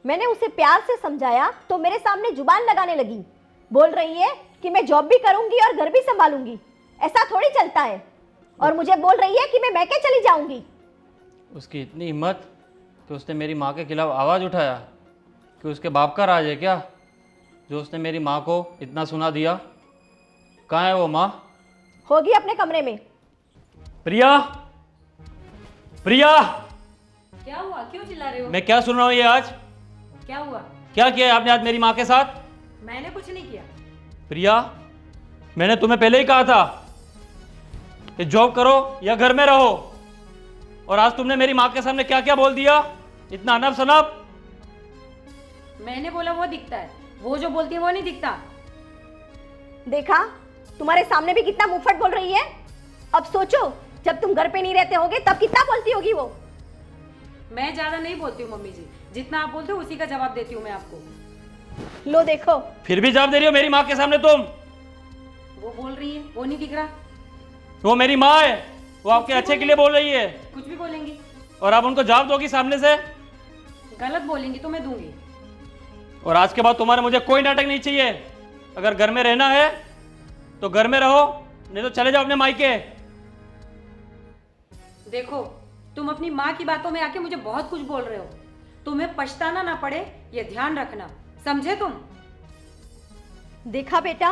मैंने उसे प्यार से समझाया तो मेरे सामने जुबान लगाने लगी, बोल रही है कि मैं जॉब भी करूंगी और घर भी संभालूंगी। ऐसा थोड़ी चलता है। और मुझे बोल रही है कि मैं मैके चली जाऊंगी। उसकी इतनी हिम्मत कि उसने मेरी माँ के खिलाफ आवाज़ उठाया, कि उसके बाप का राज है क्या जो उसने मेरी माँ को इतना सुना दिया? कहाँ है वो माँ? होगी अपने कमरे में। प्रिया, प्रिया, क्या हुआ, क्यों चिल्ला रहे हो? मैं क्या सुन रहा हूँ ये आज? क्या हुआ? क्या किया है आपने आज मेरी माँ के साथ? मैंने कुछ नहीं किया। प्रिया, मैंने तुम्हें पहले ही कहा था कि जॉब करो या घर में रहो, और आज तुमने मेरी माँ के सामने क्या क्या बोल दिया, इतना अनब शनब। मैंने बोला वो दिखता है, वो जो बोलती है वो नहीं दिखता। देखा, तुम्हारे सामने भी कितना मुंहफट बोल रही है। अब सोचो जब तुम घर पे नहीं रहते होगे तब कितना बोलती होगी वो। मैं ज्यादा नहीं बोलती हूँ मम्मी जी, जितना आप बोलते हो उसी का जवाब देती हूँ मैं आपको। लो देखो, फिर भी जवाब दे रही हो मेरी माँ के सामने तुम। वो बोल रही है, वो नहीं दिख रहा। वो मेरी माँ है, वो आपके अच्छे के लिए बोल रही है, कुछ भी बोलेंगी और आप उनको जवाब दोगी सामने से? गलत बोलेंगी तो मैं दूंगी। और आज के बाद तुम्हारे मुझे कोई नाटक नहीं चाहिए। अगर घर में रहना है तो घर में रहो, नहीं तो चले जाओ अपने मायके। देखो, तुम अपनी माँ की बातों में आके मुझे बहुत कुछ बोल रहे हो, तुम्हें पछताना ना पड़े ये ध्यान रखना, समझे तुम? देखा बेटा,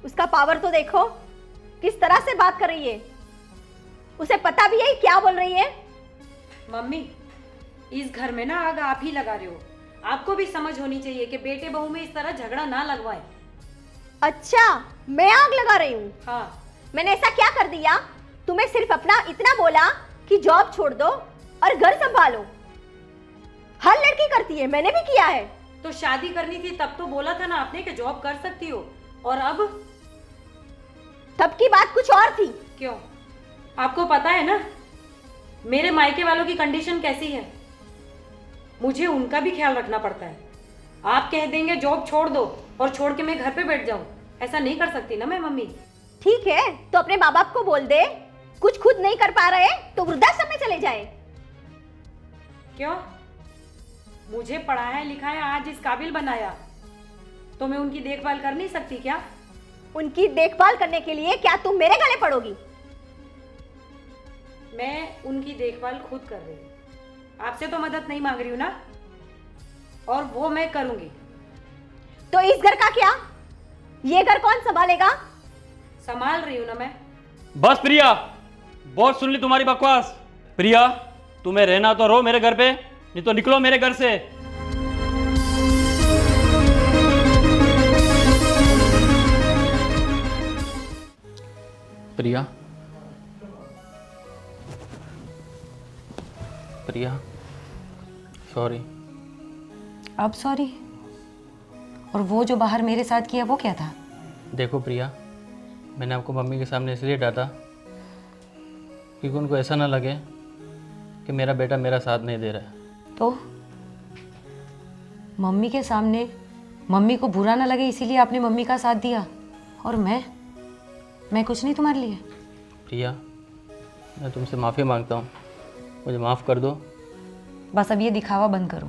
उसका पावर तो देखो, किस तरह से बात कर रही है। उसे पता भी है क्या बोल रही है। मम्मी, इस घर में ना आग आप ही लगा रहे हो। आपको भी समझ होनी चाहिए कि बेटे बहू में इस तरह झगड़ा ना लगवाए। अच्छा, मैं आग लगा रही हूँ? हाँ। मैंने ऐसा क्या कर दिया? तुम्हें सिर्फ अपना इतना बोला कि जॉब छोड़ दो और घर संभालो। हर लड़की करती है, मैंने भी किया है। तो शादी करनी थी तब तो बोला था ना आपने कि जॉब कर सकती हो, और अब? तब की बात कुछ और थी। क्यों? आपको पता है ना मेरे मायके वालों की कंडीशन कैसी है, मुझे उनका भी ख्याल रखना पड़ता है। आप कह देंगे जॉब छोड़ दो और छोड़ के मैं घर पे बैठ जाऊं, ऐसा नहीं कर सकती ना मैं मम्मी। ठीक है, तो अपने माँ बाप को बोल दे, कुछ खुद नहीं कर पा रहे तो वृद्धाश्रम में चले जाए। क्यों? मुझे पढ़ाया लिखाया, आज इस काबिल बनाया, तो मैं उनकी देखभाल कर नहीं सकती क्या? उनकी देखभाल करने के लिए क्या तुम मेरे गले पड़ोगी? मैं उनकी देखभाल खुद कर रही हूँ, आपसे तो मदद नहीं मांग रही हूँ ना, और वो मैं करूंगी। तो इस घर का क्या? ये घर कौन संभालेगा? संभाल रही हूँ ना मैं। बस प्रिया, बहुत सुन ली तुम्हारी बकवास। प्रिया, तुम्हें रहना तो रहो मेरे घर पे, नहीं तो निकलो मेरे घर से। प्रिया, प्रिया, सॉरी। अब सॉरी? और वो जो बाहर मेरे साथ किया वो क्या था? देखो प्रिया, मैंने आपको मम्मी के सामने इसलिए डांटा क्योंकि उनको ऐसा ना लगे कि मेरा बेटा मेरा साथ नहीं दे रहा है। तो मम्मी के सामने मम्मी को बुरा ना लगे इसीलिए आपने मम्मी का साथ दिया। और मैं कुछ नहीं तुम्हारे लिए? प्रिया, मैं तुमसे माफ़ी मांगता हूँ, मुझे माफ़ कर दो। बस अब ये दिखावा बंद करो।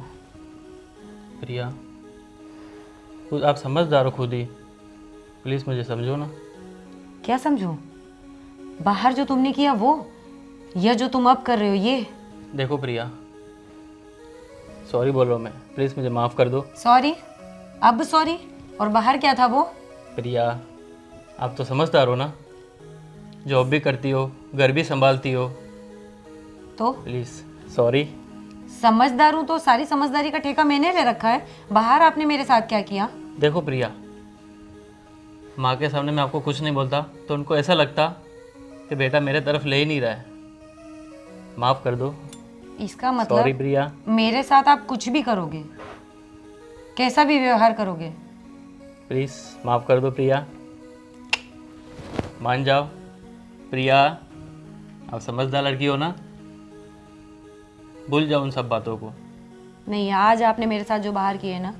प्रिया, खुद आप समझदार हो खुद ही, प्लीज़ मुझे समझो ना। क्या समझो? बाहर जो तुमने किया वो, या जो तुम अब कर रहे हो ये? देखो प्रिया, सॉरी बोल रहा हूँ मैं, प्लीज़ मुझे माफ़ कर दो। सॉरी? अब सॉरी? और बाहर क्या था वो? प्रिया, आप तो समझदार हो ना, जॉब भी करती हो, घर भी संभालती हो, तो प्लीज़ सॉरी। समझदार हूँ तो सारी समझदारी का ठेका मैंने ले रखा है। बाहर आपने मेरे साथ क्या किया? देखो प्रिया, माँ के सामने मैं आपको कुछ नहीं बोलता तो उनको ऐसा लगता कि बेटा मेरे तरफ ले ही नहीं रहा है। माफ़ कर दो। इसका सॉरी मतलब प्रिया। मेरे साथ आप कुछ भी करोगे, कैसा भी व्यवहार करोगे? प्लीज़ माफ़ कर दो प्रिया, मान जाओ। प्रिया, आप समझदार लड़की हो ना, भूल जाओ उन सब बातों को। नहीं, आज आपने मेरे साथ जो बाहर किए ना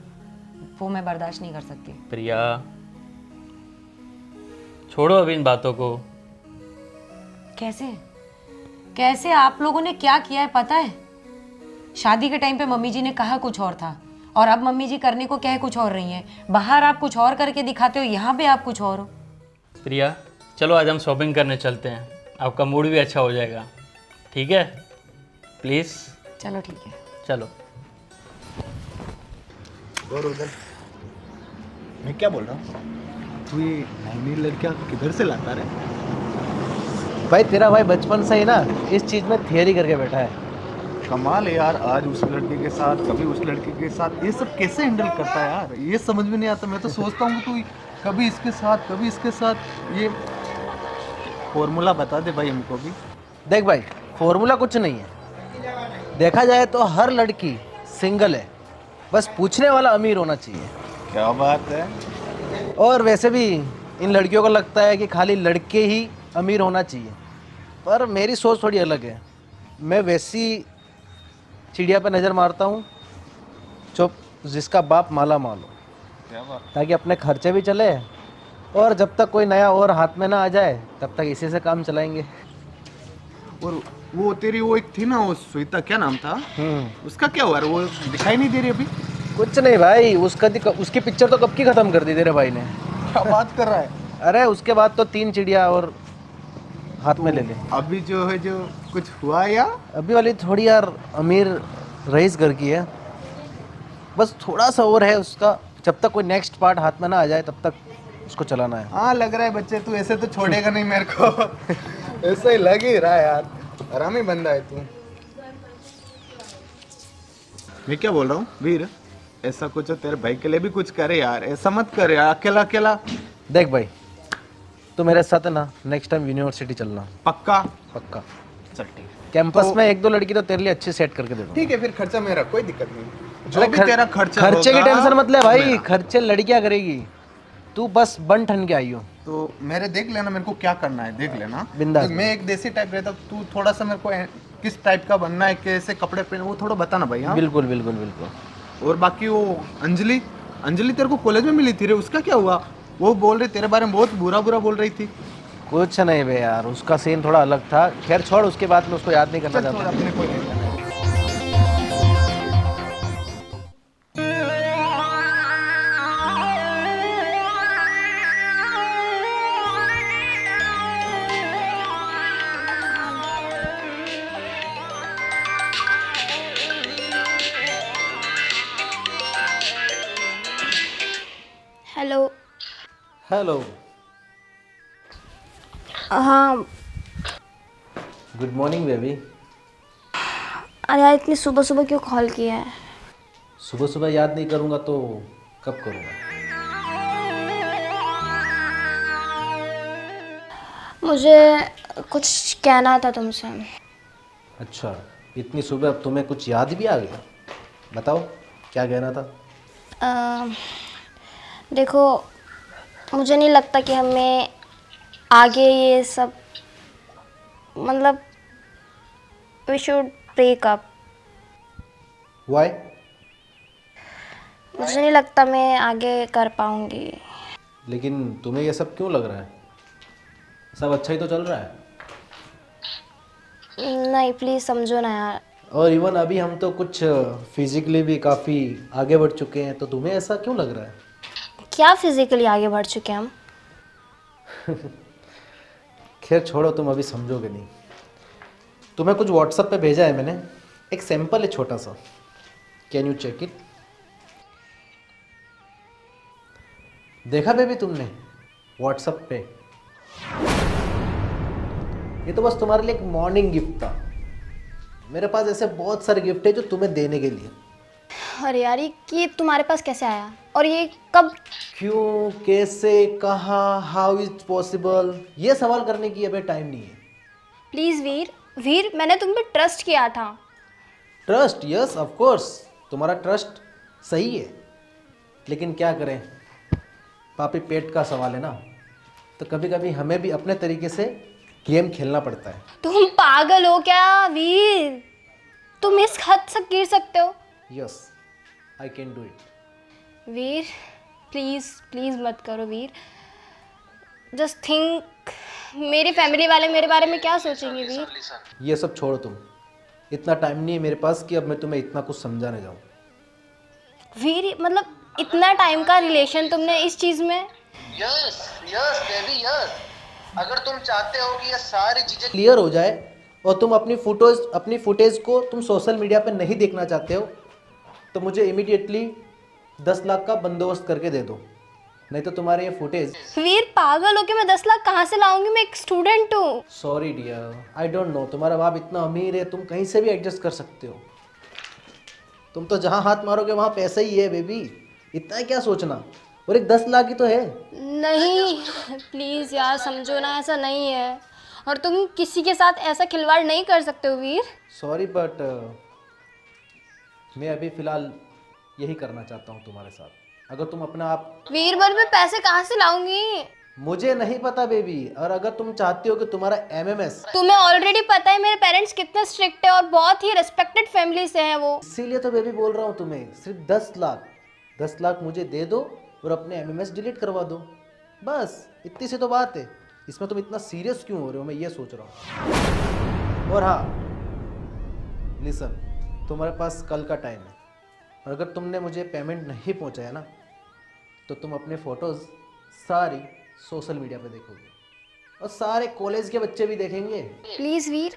वो मैं बर्दाश्त नहीं कर सकती। प्रिया, छोड़ो अभी इन बातों को। कैसे कैसे आप लोगों ने क्या किया है पता है? शादी के टाइम पे मम्मी जी ने कहा कुछ और था और अब मम्मी जी करने को कह कुछ और रही हैं। बाहर आप कुछ और करके दिखाते हो, यहाँ पे आप कुछ और हो। प्रिया, चलो आज हम शॉपिंग करने चलते हैं, आपका मूड भी अच्छा हो जाएगा, ठीक है? प्लीज़ चलो ठीक है। चलो। और उधर मैं क्या बोल रहा हूँ, तू ये नई नई लड़कियाँ किधर से लाता रे? भाई तेरा भाई बचपन से ही ना इस चीज़ में थियरी करके बैठा है। कमाल है यार, आज उस लड़के के साथ कभी उस लड़के के साथ, ये सब कैसे हैंडल करता है यार? ये समझ में नहीं आता। मैं तो सोचता हूँ तू कभी इसके साथ कभी इसके साथ, ये फॉर्मूला बता दे भाई हमको भी। देख भाई, फॉर्मूला कुछ नहीं है। देखा जाए तो हर लड़की सिंगल है, बस पूछने वाला अमीर होना चाहिए। क्या बात है। और वैसे भी इन लड़कियों को लगता है कि खाली लड़के ही अमीर होना चाहिए, पर मेरी सोच थोड़ी अलग है। मैं वैसी चिड़िया पे नज़र मारता हूँ जो जिसका बाप माला माल हो, क्या बात। ताकि अपने खर्चे भी चले और जब तक कोई नया और हाथ में ना आ जाए तब तक इसी से काम चलाएंगे। और वो तेरी वो एक थी ना, वो श्वेता, क्या नाम था उसका, क्या हुआ? वो दिखाई नहीं दे रही अभी। कुछ नहीं भाई, उसकी पिक्चर तो कब की ख़त्म कर दी तेरे भाई ने। क्या बात कर रहा है? अरे उसके बाद तो 3 चिड़िया और हाथ में ले ले। अभी जो है जो कुछ हुआ या? अभी वाली थोड़ी यार अमीर रईस घर की है, बस थोड़ा सा और है उसका। जब तक कोई नेक्स्ट पार्ट हाथ में ना आ जाए तब तक उसको चलाना है। हाँ लग रहा है बच्चे, तू ऐसे तो छोड़ेगा नहीं मेरे को। ऐसा ही लग ही रहा है यार, आरामी बंदा है तू। मैं क्या बोल रहा हूँ वीर, ऐसा कुछ हो तेरे भाई के लिए भी कुछ करे यार, ऐसा मत करे यार अकेला अकेला। देख भाई, तू मेरे साथ है ना, नेक्स्ट टाइम यूनिवर्सिटी चलना। पक्का? पक्का। चल ठीक है। कैंपस तो- में 1-2 लड़की तो तेरे लिए अच्छी सेट करके दे दूँगा। ठीक है, फिर खर्चा मेरा, कोई दिक्कत नहीं। जो अरे भी तेरा खर्चा खर्चे की होगा, टेंशन मत ले भाई, मेरा। खर्चे लड़कियां करेगी, तू बस बन ठन के आई हो। तो मेरे देख लेना, मेरे को क्या करना है देख लेना। बिंदास। तो मैं एक देसी टाइप रहता, तू थोड़ा सा मेरे को किस टाइप का बनना है, कैसे कपड़े पहने, वो थोड़ा बताना भाई। हाँ बिल्कुल बिल्कुल बिल्कुल। और बाकी वो अंजलि तेरे को कॉलेज में मिली थी रे, उसका क्या हुआ? वो बोल रही तेरे बारे में बहुत बुरा बुरा बोल रही थी। कुछ नहीं बे यार, उसका सीन थोड़ा अलग था। खैर छोड़, उसके बाद में उसको याद नहीं करना चल छोड़, चाहता। अपने को नहीं करना। हेलो। हेलो। हाँ, गुड मॉर्निंग बेबी। अरे यार इतनी सुबह सुबह क्यों कॉल किया है? सुबह सुबह याद नहीं करूँगा तो कब करूँगा? मुझे कुछ कहना था तुमसे। अच्छा, इतनी सुबह अब तुम्हें कुछ याद भी आ गया? बताओ क्या कहना था? देखो, मुझे नहीं लगता कि हमें आगे ये सब, मतलब we should break up. Why? मुझे नहीं लगता मैं आगे कर पाऊंगी। लेकिन तुम्हें ये सब क्यों लग रहा है? सब अच्छा ही तो चल रहा है। नहीं, प्लीज़ समझो ना यार। और इवन अभी हम तो कुछ फिजिकली भी काफ़ी आगे बढ़ चुके हैं, तो तुम्हें ऐसा क्यों लग रहा है? क्या फिजिकली आगे बढ़ चुके हैं हम? खैर छोड़ो, तुम अभी समझोगे नहीं। तुम्हें कुछ व्हाट्सएप पे भेजा है मैंने, एक सैंपल है छोटा सा। Can you check it? देखा बेबी तुमने व्हाट्सएप पे? ये तो बस तुम्हारे लिए एक मॉर्निंग गिफ्ट था। मेरे पास ऐसे बहुत सारे गिफ्ट है जो तुम्हें देने के लिए। अरे यार, ये तुम्हारे पास कैसे आया? और ये कब? क्यों, कैसे, कहाँ, हाउ इज पॉसिबल, ये सवाल करने की अभी टाइम नहीं है। प्लीज़ वीर, मैंने तुम पे ट्रस्ट किया था। ट्रस्ट? यस ऑफ कोर्स, तुम्हारा ट्रस्ट सही है, लेकिन क्या करें, पापी पेट का सवाल है ना, तो कभी कभी हमें भी अपने तरीके से गेम खेलना पड़ता है। तुम पागल हो क्या वीर? तुम इस हद तक गिर सकते हो? Yes, I can do it. Veer please मत करो वीर। जस्ट थिंक, मेरी फैमिली वाले मेरे बारे में क्या सोचेंगे वीर? ये सब छोड़ो तुम, इतना टाइम नहीं है मेरे पास कि अब मैं तुम्हें इतना कुछ समझाने जाऊँ। वीर मतलब इतना टाइम का रिलेशन तुमने इस चीज़ में? Yes baby yes. अगर तुम चाहते हो कि ये सारी चीज़ें क्लियर हो जाए और तुम अपनी फुटेज को तुम सोशल मीडिया पे नहीं देखना चाहते हो, तो मुझे इमीडिएटली 10 लाख का बंदोबस्त करके दे दो, नहीं तो तुम्हारे ये फुटेज। वीर पागल हो के मैं 10 लाख कहाँ से लाऊंगी? मैं एक स्टूडेंट हूँ। Sorry dear, I don't know, तुम्हारा बाप इतना अमीर है, तुम कहीं से भी एडजस्ट कर सकते हो। तुम तो जहाँ हाथ मारोगे वहाँ पैसा ही है बेबी, इतना क्या सोचना। और एक 10 लाख ही तो है। नहीं प्लीज़ यार समझो ना, ऐसा नहीं है। और तुम किसी के साथ ऐसा खिलवाड़ नहीं कर सकते हो वीर। सॉरी बट मैं अभी फ़िलहाल यही करना चाहता हूँ तुम्हारे साथ। अगर तुम अपना आप। वीर पर मैं पैसे कहाँ से लाऊंगी? मुझे नहीं पता बेबी, और अगर तुम चाहती हो कि तुम्हारा एमएमएस। तुम्हें ऑलरेडी पता है मेरे पेरेंट्स कितने स्ट्रिक्ट है और बहुत ही रिस्पेक्टेड फैमिली से हैं वो। इसीलिए तो बेबी बोल रहा हूँ तुम्हें, सिर्फ 10 लाख मुझे दे दो और अपने एमएमएस डिलीट करवा दो, बस इतनी सी तो बात है। इसमें तुम इतना सीरियस क्यों हो रहे हो, मैं ये सोच रहा हूँ। और हाँ लिसन, तुम्हारे पास कल का टाइम है, और अगर तुमने मुझे पेमेंट नहीं पहुँचाया ना, तो तुम अपने फ़ोटोज़ सारी सोशल मीडिया पे देखोगे और सारे कॉलेज के बच्चे भी देखेंगे। प्लीज़ वीर,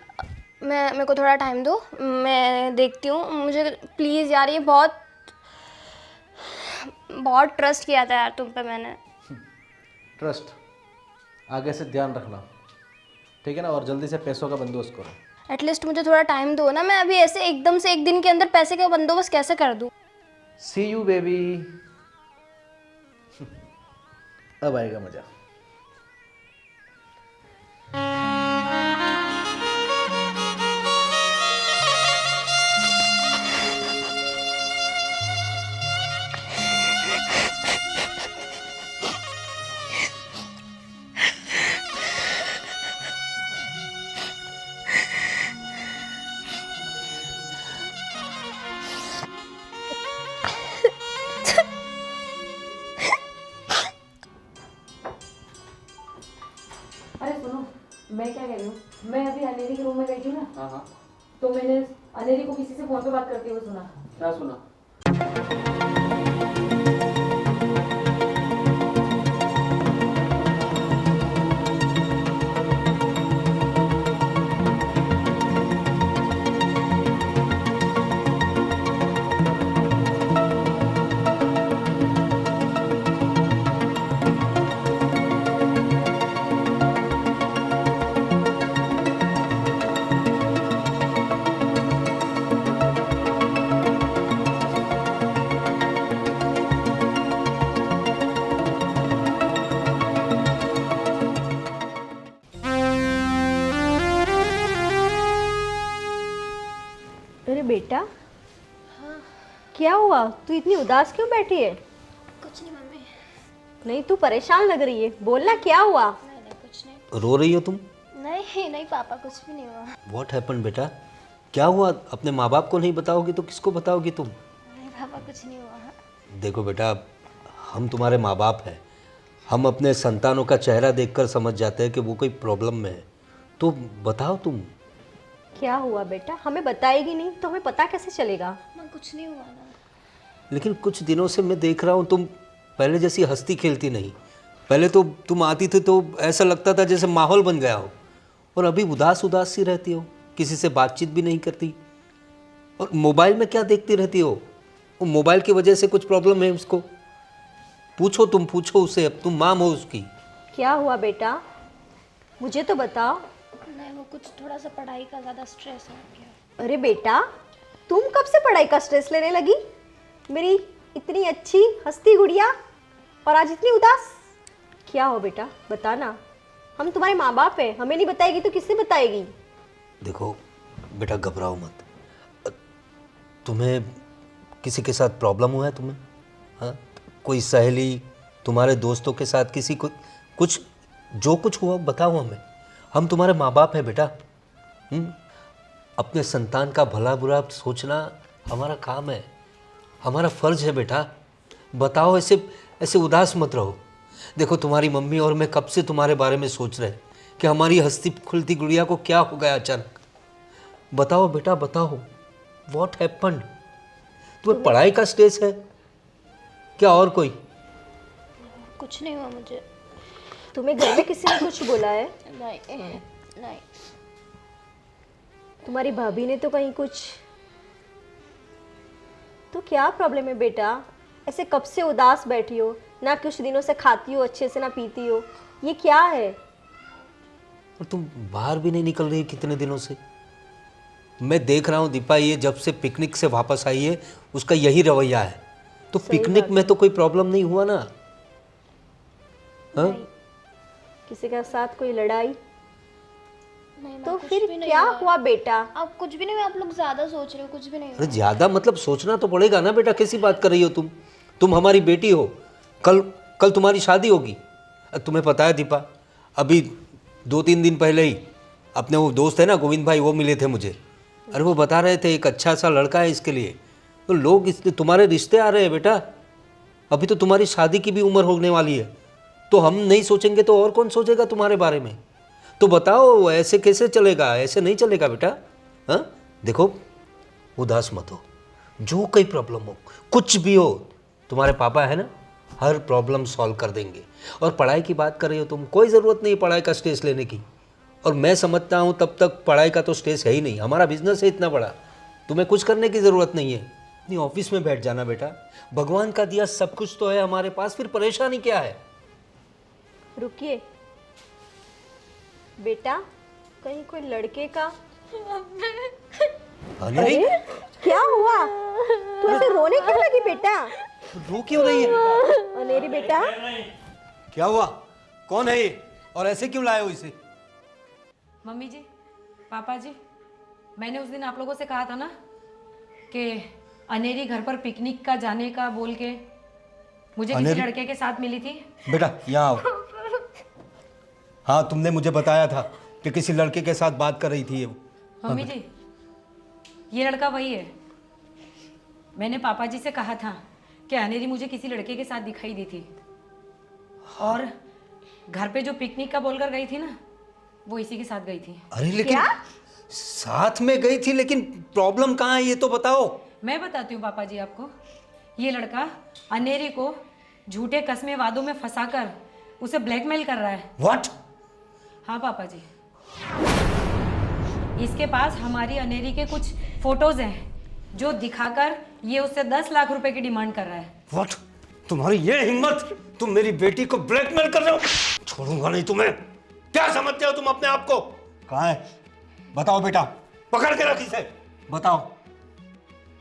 मेरे को थोड़ा टाइम दो, मैं देखती हूँ। मुझे प्लीज़ यार, ये बहुत ट्रस्ट किया था यार तुम पे मैंने। ट्रस्ट आगे से ध्यान रखना, ठीक है ना, और जल्दी से पैसों का बंदोबस्त करो। एटलीस्ट मुझे थोड़ा टाइम दो ना, मैं अभी ऐसे एकदम से एक दिन के अंदर पैसे का बंदोबस्त कैसे कर दूँ? सी यू बेबी। अब आएगा मजा। अरे सुनो, मैं क्या कह रही हूँ, मैं अभी अनेरी के रूम में गई थी ना, हाँ, तो मैंने अनेरी को किसी से फोन पे बात करते हुए सुना। क्या सुना? बेटा, क्या हुआ? तू इतनी उदास क्यों बैठी है? कुछ नहीं मम्मी। नहीं, तू परेशान लग रही है, बोलना क्या हुआ? नहीं कुछ नहीं। रो रही हो तुम? नहीं नहीं पापा, कुछ भी नहीं हुआ। व्हाट हैपेंड बेटा? क्या हुआ? अपने माँ बाप को नहीं बताओगी तो किसको बताओगी तुम? नहीं पापा, कुछ नहीं हुआ। देखो बेटा, हम तुम्हारे माँ बाप हैं। हम अपने संतानों का चेहरा देखकर समझ जाते हैं कि वो कोई प्रॉब्लम में है। तो बताओ तुम। क्या हुआ बेटा? हमें बताएगी नहीं तो हमें पता कैसे चलेगा? माँ कुछ नहीं हुआ ना। लेकिन कुछ दिनों से मैं देख रहा हूँ तुम पहले जैसी हंसती खेलती नहीं। पहले तो तुम आती थी तो ऐसा लगता था जैसे माहौल बन गया हो, और अभी उदास उदास सी रहती हो, किसी से बातचीत भी नहीं करती। और मोबाइल में क्या देखती रहती हो? वो मोबाइल की वजह से कुछ प्रॉब्लम है उसको? पूछो, तुम पूछो उसे, अब तुम माम हो उसकी। क्या हुआ बेटा, मुझे तो बताओ। नहीं, वो कुछ थोड़ा सा पढ़ाई का ज़्यादा स्ट्रेस हो गया। अरे बेटा, तुम कब से पढ़ाई का स्ट्रेस लेने लगी? मेरी इतनी अच्छी हंसती गुड़िया, और आज इतनी उदास। क्या हो बेटा, बताना। हम तुम्हारे माँ बाप हैं, हमें नहीं बताएगी तो किससे बताएगी? देखो बेटा, घबराओ मत। तुम्हें किसी के साथ प्रॉब्लम हुआ है तुम्हें? हाँ, कोई सहेली, तुम्हारे दोस्तों के साथ किसी को कुछ, जो कुछ हुआ बताओ हमें। हम तुम्हारे माँ बाप हैं बेटा। अपने संतान का भला बुरा सोचना हमारा काम है, हमारा फर्ज है बेटा। बताओ, ऐसे ऐसे उदास मत रहो। देखो तुम्हारी मम्मी और मैं कब से तुम्हारे बारे में सोच रहे हैं कि हमारी हंसती खुलती गुड़िया को क्या हो गया अचानक। बताओ बेटा, बताओ, व्हाट हैपेंड? तुम्हें पढ़ाई का स्ट्रेस है क्या और कोई? कुछ नहीं हुआ मुझे। तुम्हें घर में किसी ने कुछ बोला है? नहीं नहीं। तुम्हारी भाभी ने तो कहीं कुछ? तो क्या प्रॉब्लम है बेटा? ऐसे कब से उदास बैठी हो? ना कुछ दिनों से खाती हो अच्छे से, ना पीती हो। ये क्या है? और तुम बाहर भी नहीं निकल रही कितने दिनों से। मैं देख रहा हूँ दीपा, ये जब से पिकनिक से वापस आई है उसका यही रवैया है। तो पिकनिक में तो कोई प्रॉब्लम नहीं हुआ ना? हाँ? किसी के साथ कोई लड़ाई? नहीं तो कुछ फिर भी नहीं क्या हुआ। हुआ बेटा? आप कुछ भी नहीं हुआ, आप लोग ज़्यादा सोच रहे हो। कुछ भी नहीं हुआ। अरे ज्यादा मतलब सोचना तो पड़ेगा ना बेटा। कैसी बात कर रही हो तुम? तुम हमारी बेटी हो। कल तुम्हारी शादी होगी। तुम्हें पता है दीपा, अभी 2-3 दिन पहले ही अपने वो दोस्त है ना गोविंद भाई, वो मिले थे मुझे। अरे वो बता रहे थे एक अच्छा सा लड़का है इसके लिए। तो लोग इसलिए तुम्हारे रिश्ते आ रहे हैं बेटा। अभी तो तुम्हारी शादी की भी उम्र होने वाली है। तो हम नहीं सोचेंगे तो और कौन सोचेगा तुम्हारे बारे में? तो बताओ, ऐसे कैसे चलेगा? ऐसे नहीं चलेगा बेटा। हाँ, देखो उदास मत हो। जो कोई प्रॉब्लम हो, कुछ भी हो, तुम्हारे पापा है ना, हर प्रॉब्लम सॉल्व कर देंगे। और पढ़ाई की बात कर रही हो तुम, कोई ज़रूरत नहीं पढ़ाई का स्ट्रेस लेने की। और मैं समझता हूँ तब तक पढ़ाई का तो स्ट्रेस है ही नहीं। हमारा बिजनेस है इतना बड़ा, तुम्हें कुछ करने की ज़रूरत नहीं है। अपनी ऑफिस में बैठ जाना बेटा। भगवान का दिया सब कुछ तो है हमारे पास, फिर परेशानी क्या है? रुकिए बेटा, कहीं कोई लड़के का? अरे क्या हुआ? तू ऐसे रोने क्यों लगी बेटा? रो क्यों रही है? अनेरी बेटा, क्या हुआ? कौन है ये और ऐसे क्यों लाए हो इसे? मम्मी जी, पापा जी, मैंने उस दिन आप लोगों से कहा था ना कि अनेरी घर पर पिकनिक का जाने का बोल के मुझे किसी लड़के के साथ मिली थी। बेटा यहाँ आओ। हाँ, तुमने मुझे बताया था कि किसी लड़के के साथ बात कर रही थी ये। मम्मी जी, ये लड़का वही है। मैंने पापा जी से कहा था कि अनेरी मुझे किसी लड़के के साथ दिखाई दी थी, और घर पे जो पिकनिक का बोलकर गई थी ना, वो इसी के साथ गई थी। अरे लेकिन साथ में गई थी, लेकिन प्रॉब्लम कहाँ है ये तो बताओ। मैं बताती हूँ पापा जी आपको। ये लड़का अनेरी को झूठे कस्मे वादों में फंसाकर उसे ब्लैकमेल कर रहा है। व्हाट? हाँ पापा जी, इसके पास हमारी अनेरी के कुछ फोटोज हैं जो दिखाकर ये उससे 10 लाख रुपए की डिमांड कर रहा है। व्हाट? तुम्हारी ये हिम्मत? तुम मेरी बेटी को ब्लैकमेल कर रहे हो? छोड़ूंगा नहीं तुम्हें। क्या समझते हो तुम अपने आप को? कहाँ है? बताओ बेटा, पकड़ के रख इसे। बताओ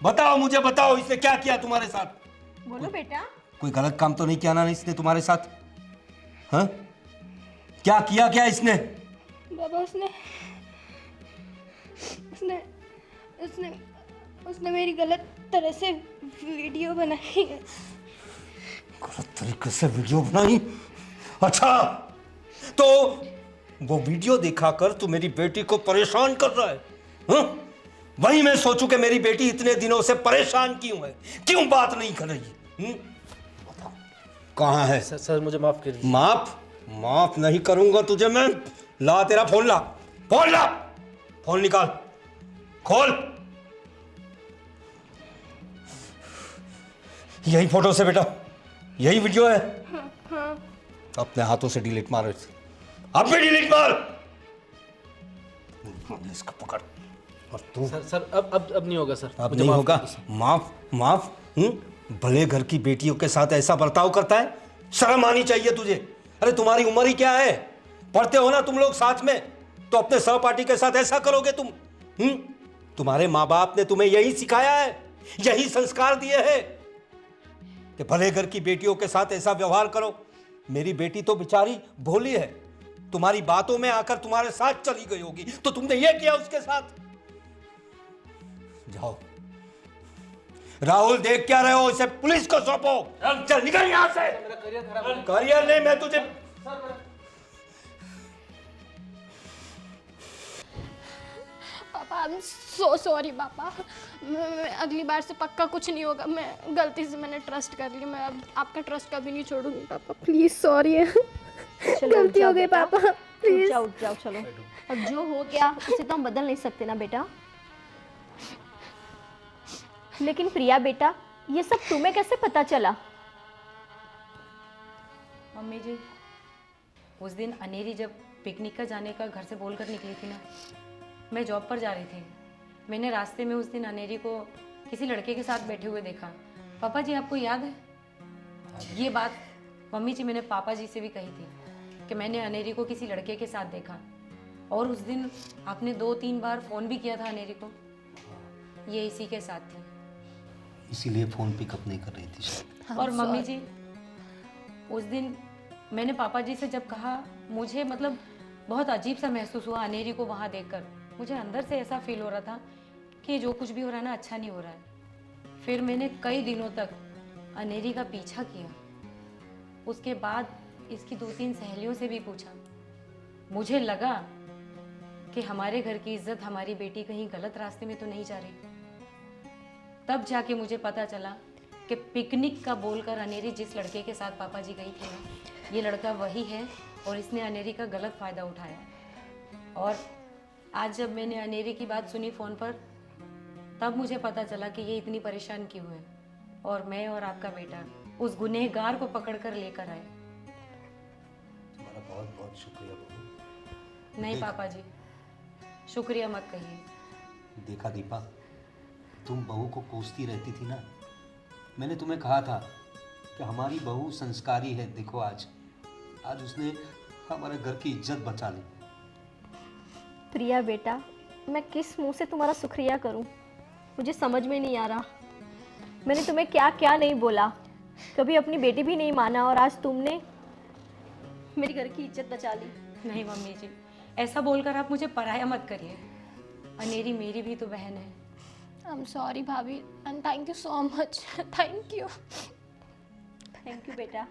बताओ, मुझे बताओ, इसने क्या किया तुम्हारे साथ? बोलो बेटा। कोई गलत काम तो नहीं किया ना इसने तुम्हारे साथ? हाँ, क्या किया क्या इसने? बाबा उसने उसने उसने उसने मेरी गलत तरह से वीडियो बनाई है। गलत तरीके से वीडियो बनाई? अच्छा, तो वो वीडियो दिखाकर तू मेरी बेटी को परेशान कर रहा है? हाँ? वही मैं सोचूं कि मेरी बेटी इतने दिनों से परेशान क्यों है, क्यों बात नहीं कर रही? बताओ कहाँ है? सर मुझे माफ कीजिए। माफ नहीं करूंगा तुझे मैं। ला तेरा फोन, ला फोन, ला फोन, निकाल, खोल। यही फोटो से बेटा, यही वीडियो है? हाँ। अपने हाथों से डिलीट मार, अब भी डिलीट मार। इसका पकड़। और तू? सर अब नहीं होगा सर। अब नहीं होगा? माफ? भले घर की बेटियों के साथ ऐसा बर्ताव करता है? शर्म आनी चाहिए तुझे। अरे तुम्हारी उम्र ही क्या है? पढ़ते हो ना तुम लोग साथ में, तो अपने सहपाठी के साथ ऐसा करोगे तुम? तुम्हारे माँ बाप ने तुम्हें यही सिखाया है, यही संस्कार दिए हैं कि भले घर की बेटियों के साथ ऐसा व्यवहार करो। मेरी बेटी तो बेचारी भोली है, तुम्हारी बातों में आकर तुम्हारे साथ चली गई होगी, तो तुमने ये किया उसके साथ। जाओ राहुल, देख क्या रहे हो? इसे पुलिस को सौंपो। चल निकल यहां से। करियर नहीं, मैं तुझे पापा आई एम सो सॉरी पापा। मैं अगली बार से पक्का कुछ नहीं होगा। मैं गलती से मैंने ट्रस्ट कर लिया, मैं अब आपका ट्रस्ट कभी नहीं छोड़ूंगी पापा। प्लीज सॉरी है, गलती हो गई पापा, प्लीज। उठ जाओ चलो। अब जो हो गया उसे तो हम बदल नहीं सकते ना बेटा। लेकिन प्रिया बेटा, ये सब तुम्हें कैसे पता चला? मम्मी जी, उस दिन अनेरी जब पिकनिक का जाने का घर से बोलकर निकली थी ना, मैं जॉब पर जा रही थी। मैंने रास्ते में उस दिन अनेरी को किसी लड़के के साथ बैठे हुए देखा। पापा जी आपको याद है? ये बात मम्मी जी मैंने पापा जी से भी कही थी कि मैंने अनेरी को किसी लड़के के साथ देखा। और उस दिन आपने 2-3 बार फ़ोन भी किया था अनेरी को। ये इसी के साथ थी, इसीलिए फोन पिकअप नहीं कर रही थी। और मम्मी जी, उस दिन मैंने पापा जी से जब कहा, मुझे मतलब बहुत अजीब सा महसूस हुआ अनेरी को वहाँ देखकर। मुझे अंदर से ऐसा फील हो रहा था कि जो कुछ भी हो रहा है ना, अच्छा नहीं हो रहा है। फिर मैंने कई दिनों तक अनेरी का पीछा किया। उसके बाद इसकी 2-3 सहेलियों से भी पूछा। मुझे लगा कि हमारे घर की इज्जत हमारी बेटी कहीं गलत रास्ते में तो नहीं जा रही। तब जाके मुझे पता चला कि पिकनिक का बोलकर अनेरी जिस लड़के के साथ पापा जी गई थी ना, ये लड़का वही है और इसने अनेरी का गलत फ़ायदा उठाया। और आज जब मैंने अनेरी की बात सुनी फ़ोन पर, तब मुझे पता चला कि ये इतनी परेशान क्यों है। और मैं और आपका बेटा उस गुनहगार को पकड़ कर लेकर आए। तुम्हारा बहुत बहुत शुक्रिया बहू। नहीं पापा जी, शुक्रिया मत कहिए। देखा दीपा, तुम बहू को कोसती रहती थी ना। मैंने तुम्हें कहा था कि हमारी बहू संस्कारी है। देखो आज उसने हमारे घर की इज्जत बचा ली। प्रिया बेटा, मैं किस मुंह से तुम्हारा शुक्रिया करूं? मुझे समझ में नहीं आ रहा। मैंने तुम्हें क्या क्या नहीं बोला, कभी अपनी बेटी भी नहीं माना, और आज तुमने मेरी घर की इज्जत बचा ली। नहीं मम्मी जी, ऐसा बोलकर आप मुझे पराया मत करिए। अनेरी मेरी भी तो बहन है। आई एम सॉरी भाभी and thank you so much. Thank you बेटा।